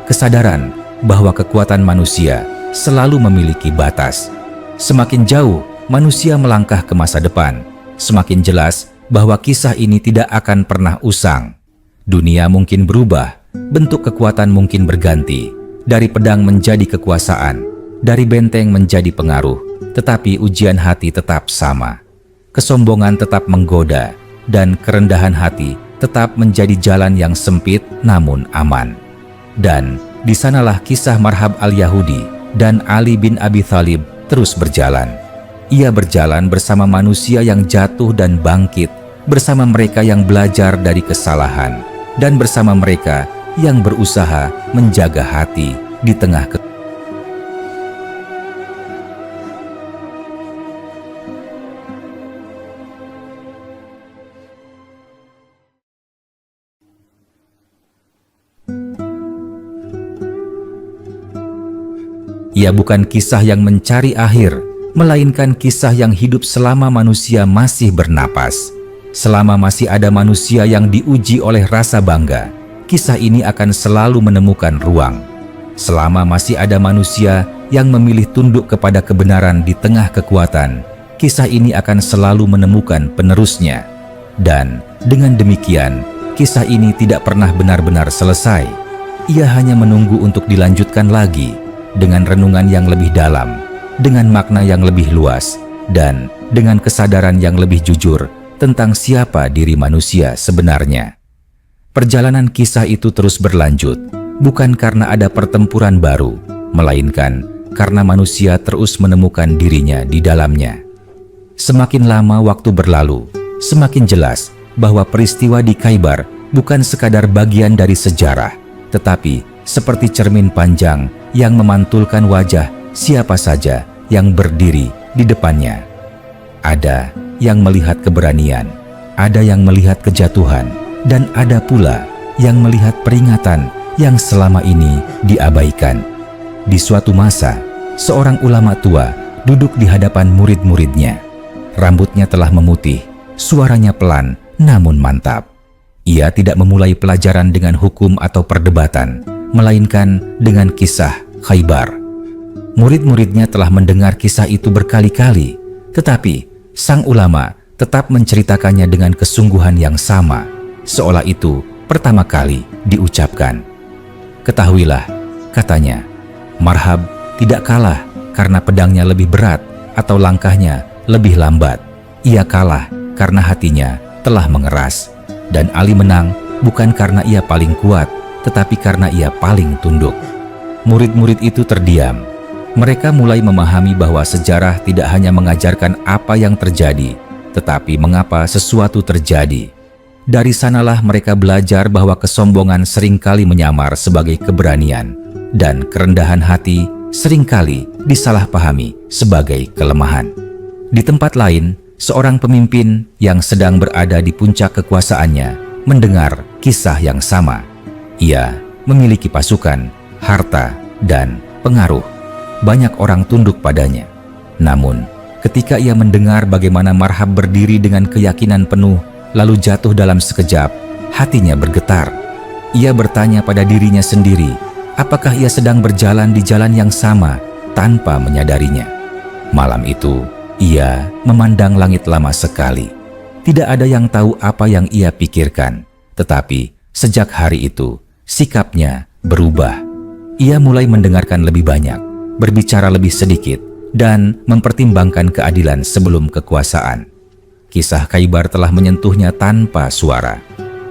Kesadaran bahwa kekuatan manusia selalu memiliki batas. Semakin jauh manusia melangkah ke masa depan, semakin jelas bahwa kisah ini tidak akan pernah usang. Dunia mungkin berubah, bentuk kekuatan mungkin berganti, dari pedang menjadi kekuasaan, dari benteng menjadi pengaruh, tetapi ujian hati tetap sama. Kesombongan tetap menggoda, dan kerendahan hati tetap menjadi jalan yang sempit namun aman. Dan di sanalah kisah Marhab al-Yahudi dan Ali bin Abi Thalib terus berjalan. Ia berjalan bersama manusia yang jatuh dan bangkit, bersama mereka yang belajar dari kesalahan, dan bersama mereka yang berusaha menjaga hati di tengah Ia bukan kisah yang mencari akhir, melainkan kisah yang hidup selama manusia masih bernapas. Selama masih ada manusia yang diuji oleh rasa bangga, kisah ini akan selalu menemukan ruang. Selama masih ada manusia yang memilih tunduk kepada kebenaran di tengah kekuatan, kisah ini akan selalu menemukan penerusnya. Dan dengan demikian, kisah ini tidak pernah benar-benar selesai. Ia hanya menunggu untuk dilanjutkan lagi, dengan renungan yang lebih dalam, dengan makna yang lebih luas, dan dengan kesadaran yang lebih jujur tentang siapa diri manusia sebenarnya. Perjalanan kisah itu terus berlanjut, bukan karena ada pertempuran baru, melainkan karena manusia terus menemukan dirinya di dalamnya. Semakin lama waktu berlalu, semakin jelas bahwa peristiwa di Khaybar bukan sekadar bagian dari sejarah, tetapi seperti cermin panjang yang memantulkan wajah siapa saja yang berdiri di depannya. Ada yang melihat keberanian, ada yang melihat kejatuhan, dan ada pula yang melihat peringatan yang selama ini diabaikan. Di suatu masa, seorang ulama tua duduk di hadapan murid-muridnya. Rambutnya telah memutih, suaranya pelan namun mantap. Ia tidak memulai pelajaran dengan hukum atau perdebatan, melainkan dengan kisah Khaybar. Murid-muridnya telah mendengar kisah itu berkali-kali, tetapi sang ulama tetap menceritakannya dengan kesungguhan yang sama, seolah itu pertama kali diucapkan. Ketahuilah, katanya, Marhab tidak kalah karena pedangnya lebih berat atau langkahnya lebih lambat. Ia kalah karena hatinya telah mengeras. Dan Ali menang bukan karena ia paling kuat, tetapi karena ia paling tunduk. Murid-murid itu terdiam. Mereka mulai memahami bahwa sejarah tidak hanya mengajarkan apa yang terjadi, tetapi mengapa sesuatu terjadi. Dari sanalah mereka belajar bahwa kesombongan seringkali menyamar sebagai keberanian, dan kerendahan hati seringkali disalahpahami sebagai kelemahan. Di tempat lain, seorang pemimpin yang sedang berada di puncak kekuasaannya mendengar kisah yang sama. Ia memiliki pasukan, harta, dan pengaruh. Banyak orang tunduk padanya. Namun, ketika ia mendengar bagaimana Marhab berdiri dengan keyakinan penuh, lalu jatuh dalam sekejap, hatinya bergetar. Ia bertanya pada dirinya sendiri, apakah ia sedang berjalan di jalan yang sama tanpa menyadarinya. Malam itu, ia memandang langit lama sekali. Tidak ada yang tahu apa yang ia pikirkan, tetapi sejak hari itu, sikapnya berubah. Ia mulai mendengarkan lebih banyak, berbicara lebih sedikit, dan mempertimbangkan keadilan sebelum kekuasaan. Kisah Khaybar telah menyentuhnya tanpa suara.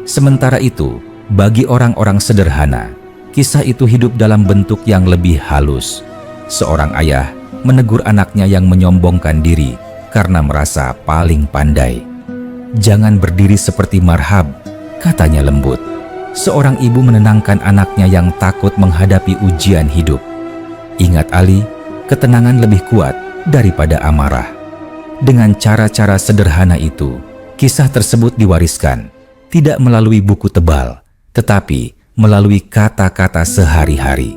Sementara itu, bagi orang-orang sederhana, kisah itu hidup dalam bentuk yang lebih halus. Seorang ayah menegur anaknya yang menyombongkan diri karena merasa paling pandai. "Jangan berdiri seperti Marhab," katanya lembut. Seorang ibu menenangkan anaknya yang takut menghadapi ujian hidup. "Ingat Ali, ketenangan lebih kuat daripada amarah." Dengan cara-cara sederhana itu, kisah tersebut diwariskan, tidak melalui buku tebal, tetapi melalui kata-kata sehari-hari.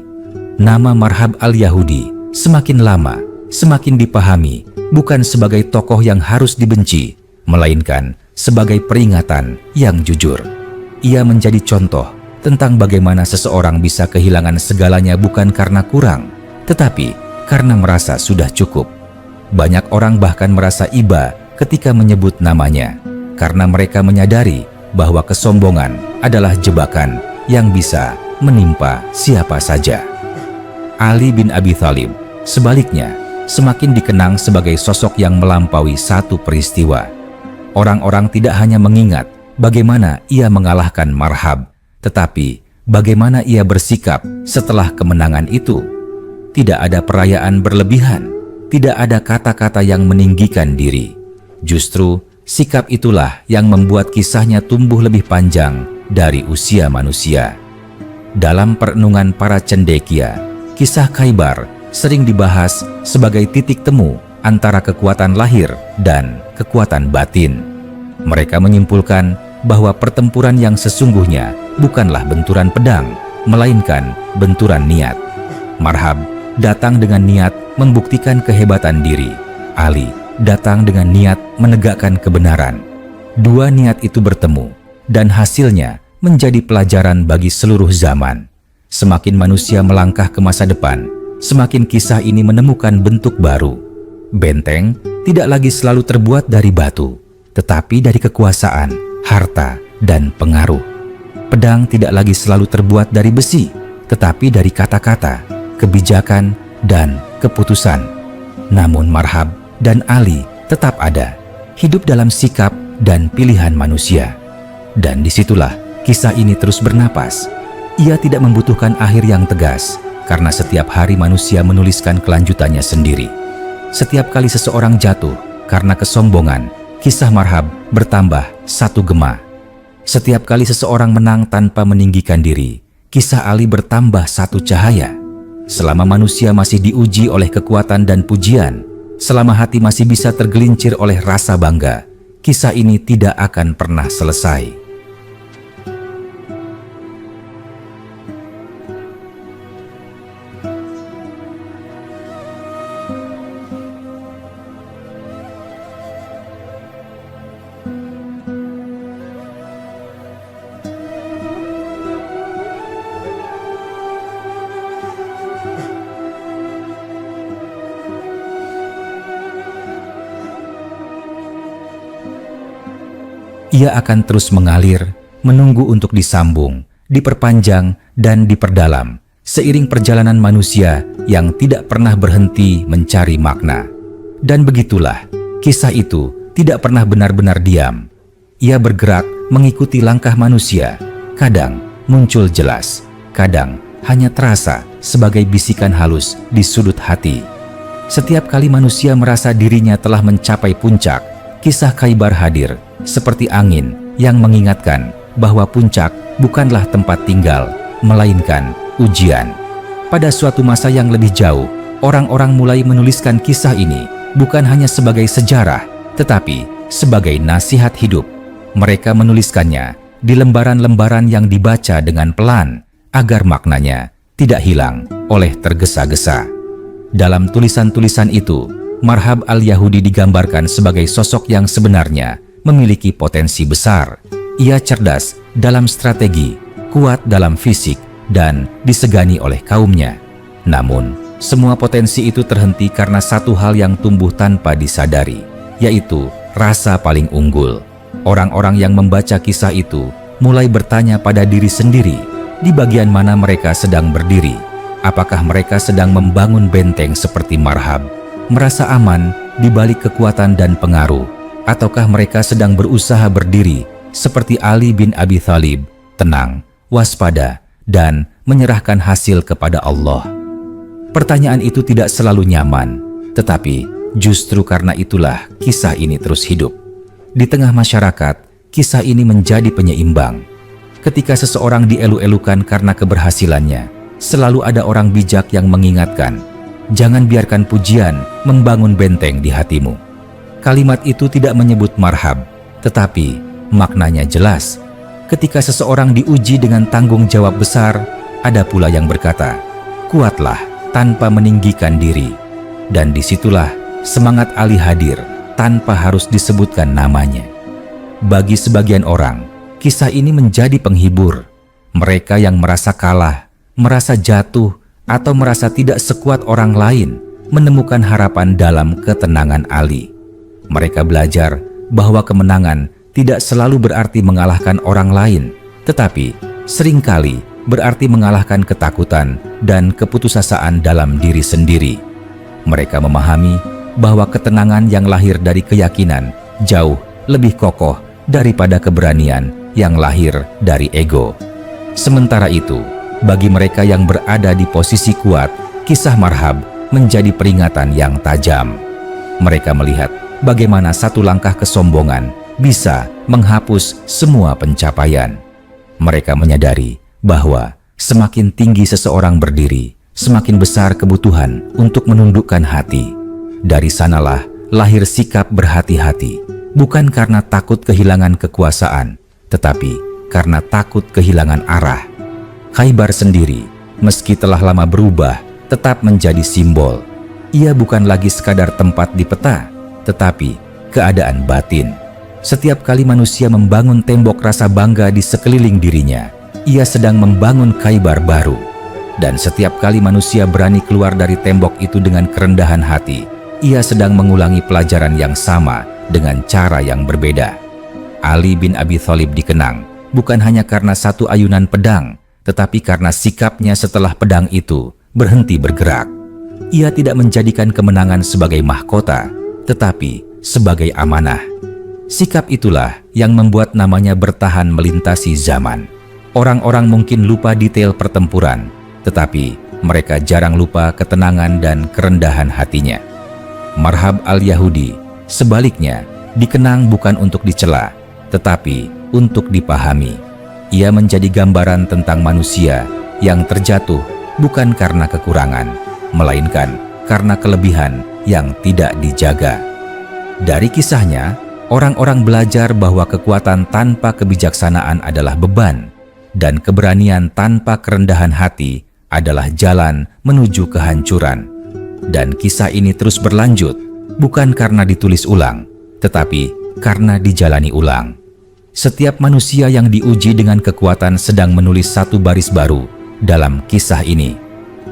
Nama Marhab al-Yahudi semakin lama semakin dipahami bukan sebagai tokoh yang harus dibenci, melainkan sebagai peringatan yang jujur. Ia menjadi contoh tentang bagaimana seseorang bisa kehilangan segalanya bukan karena kurang, tetapi karena merasa sudah cukup. Banyak orang bahkan merasa iba ketika menyebut namanya, karena mereka menyadari bahwa kesombongan adalah jebakan yang bisa menimpa siapa saja. Ali bin Abi Thalib, sebaliknya, semakin dikenang sebagai sosok yang melampaui satu peristiwa. Orang-orang tidak hanya mengingat bagaimana ia mengalahkan Marhab, tetapi bagaimana ia bersikap setelah kemenangan itu. Tidak ada perayaan berlebihan, tidak ada kata-kata yang meninggikan diri. Justru sikap itulah yang membuat kisahnya tumbuh lebih panjang dari usia manusia. Dalam perenungan para cendekia, kisah Khaybar sering dibahas sebagai titik temu antara kekuatan lahir dan kekuatan batin. Mereka menyimpulkan bahwa pertempuran yang sesungguhnya bukanlah benturan pedang, melainkan benturan niat. Marhab datang dengan niat membuktikan kehebatan diri. Ali datang dengan niat menegakkan kebenaran. Dua niat itu bertemu, dan hasilnya menjadi pelajaran bagi seluruh zaman. Semakin manusia melangkah ke masa depan, semakin kisah ini menemukan bentuk baru. Benteng tidak lagi selalu terbuat dari batu, tetapi dari kekuasaan, harta, dan pengaruh. Pedang tidak lagi selalu terbuat dari besi, tetapi dari kata-kata, kebijakan, dan keputusan. Namun Marhab dan Ali tetap ada, hidup dalam sikap dan pilihan manusia. Dan disitulah kisah ini terus bernapas. Ia tidak membutuhkan akhir yang tegas, karena setiap hari manusia menuliskan kelanjutannya sendiri. Setiap kali seseorang jatuh karena kesombongan, kisah Marhab bertambah satu gema. Setiap kali seseorang menang tanpa meninggikan diri, kisah Ali bertambah satu cahaya. Selama manusia masih diuji oleh kekuatan dan pujian, selama hati masih bisa tergelincir oleh rasa bangga, kisah ini tidak akan pernah selesai. Ia akan terus mengalir, menunggu untuk disambung, diperpanjang, dan diperdalam, seiring perjalanan manusia yang tidak pernah berhenti mencari makna. Dan begitulah, kisah itu tidak pernah benar-benar diam. Ia bergerak mengikuti langkah manusia, kadang muncul jelas, kadang hanya terasa sebagai bisikan halus di sudut hati. Setiap kali manusia merasa dirinya telah mencapai puncak, kisah Khaybar hadir, seperti angin yang mengingatkan bahwa puncak bukanlah tempat tinggal, melainkan ujian. Pada suatu masa yang lebih jauh, orang-orang mulai menuliskan kisah ini bukan hanya sebagai sejarah, tetapi sebagai nasihat hidup. Mereka menuliskannya di lembaran-lembaran yang dibaca dengan pelan, agar maknanya tidak hilang oleh tergesa-gesa. Dalam tulisan-tulisan itu, Marhab al-Yahudi digambarkan sebagai sosok yang sebenarnya memiliki potensi besar. Ia cerdas dalam strategi, kuat dalam fisik, dan disegani oleh kaumnya. Namun, semua potensi itu terhenti karena satu hal yang tumbuh tanpa disadari, yaitu rasa paling unggul. Orang-orang yang membaca kisah itu mulai bertanya pada diri sendiri, di bagian mana mereka sedang berdiri. Apakah mereka sedang membangun benteng seperti Marhab, merasa aman di balik kekuatan dan pengaruh, ataukah mereka sedang berusaha berdiri seperti Ali bin Abi Thalib, tenang, waspada, dan menyerahkan hasil kepada Allah? Pertanyaan itu tidak selalu nyaman, tetapi justru karena itulah kisah ini terus hidup. Di tengah masyarakat, kisah ini menjadi penyeimbang. Ketika seseorang dielu-elukan karena keberhasilannya, selalu ada orang bijak yang mengingatkan, jangan biarkan pujian membangun benteng di hatimu. Kalimat itu tidak menyebut Marhab, tetapi maknanya jelas. Ketika seseorang diuji dengan tanggung jawab besar, ada pula yang berkata, kuatlah tanpa meninggikan diri. Dan disitulah semangat Ali hadir tanpa harus disebutkan namanya. Bagi sebagian orang, kisah ini menjadi penghibur. Mereka yang merasa kalah, merasa jatuh, atau merasa tidak sekuat orang lain menemukan harapan dalam ketenangan Ali. Mereka belajar bahwa kemenangan tidak selalu berarti mengalahkan orang lain, tetapi seringkali berarti mengalahkan ketakutan dan keputusasaan dalam diri sendiri. Mereka memahami bahwa ketenangan yang lahir dari keyakinan jauh lebih kokoh daripada keberanian yang lahir dari ego. Sementara itu, bagi mereka yang berada di posisi kuat, kisah Marhab menjadi peringatan yang tajam. Mereka melihat bagaimana satu langkah kesombongan bisa menghapus semua pencapaian. Mereka menyadari bahwa semakin tinggi seseorang berdiri, semakin besar kebutuhan untuk menundukkan hati. Dari sanalah lahir sikap berhati-hati, bukan karena takut kehilangan kekuasaan, tetapi karena takut kehilangan arah. Khaybar sendiri, meski telah lama berubah, tetap menjadi simbol. Ia bukan lagi sekadar tempat di peta, tetapi keadaan batin. Setiap kali manusia membangun tembok rasa bangga di sekeliling dirinya, ia sedang membangun Khaybar baru. Dan setiap kali manusia berani keluar dari tembok itu dengan kerendahan hati, ia sedang mengulangi pelajaran yang sama dengan cara yang berbeda. Ali bin Abi Thalib dikenang bukan hanya karena satu ayunan pedang, tetapi karena sikapnya setelah pedang itu berhenti bergerak. Ia tidak menjadikan kemenangan sebagai mahkota, tetapi sebagai amanah. Sikap itulah yang membuat namanya bertahan melintasi zaman. Orang-orang mungkin lupa detail pertempuran, tetapi mereka jarang lupa ketenangan dan kerendahan hatinya. Marhab al-Yahudi, sebaliknya, dikenang bukan untuk dicela, tetapi untuk dipahami. Ia menjadi gambaran tentang manusia yang terjatuh bukan karena kekurangan, melainkan karena kelebihan yang tidak dijaga. Dari kisahnya, orang-orang belajar bahwa kekuatan tanpa kebijaksanaan adalah beban, dan keberanian tanpa kerendahan hati adalah jalan menuju kehancuran. Dan kisah ini terus berlanjut, bukan karena ditulis ulang, tetapi karena dijalani ulang. Setiap manusia yang diuji dengan kekuatan sedang menulis satu baris baru dalam kisah ini.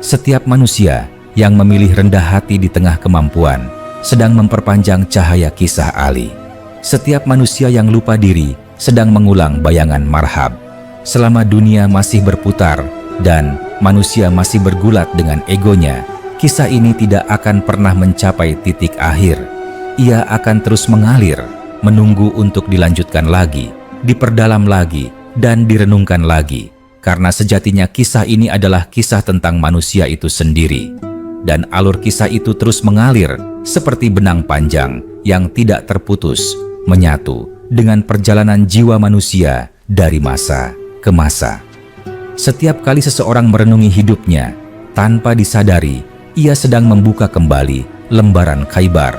Setiap manusia yang memilih rendah hati di tengah kemampuan sedang memperpanjang cahaya kisah Ali. Setiap manusia yang lupa diri sedang mengulang bayangan Marhab. Selama dunia masih berputar dan manusia masih bergulat dengan egonya, kisah ini tidak akan pernah mencapai titik akhir. Ia akan terus mengalir, menunggu untuk dilanjutkan lagi, diperdalam lagi, dan direnungkan lagi. Karena sejatinya kisah ini adalah kisah tentang manusia itu sendiri. Dan alur kisah itu terus mengalir seperti benang panjang yang tidak terputus, menyatu dengan perjalanan jiwa manusia dari masa ke masa. Setiap kali seseorang merenungi hidupnya, tanpa disadari, ia sedang membuka kembali lembaran Khaybar.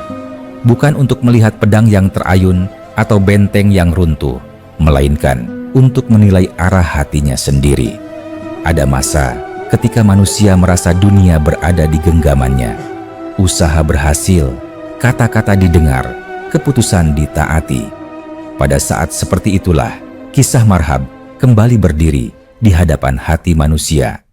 Bukan untuk melihat pedang yang terayun atau benteng yang runtuh, melainkan untuk menilai arah hatinya sendiri. Ada masa ketika manusia merasa dunia berada di genggamannya. Usaha berhasil, kata-kata didengar, keputusan ditaati. Pada saat seperti itulah, kisah Marhab kembali berdiri di hadapan hati manusia.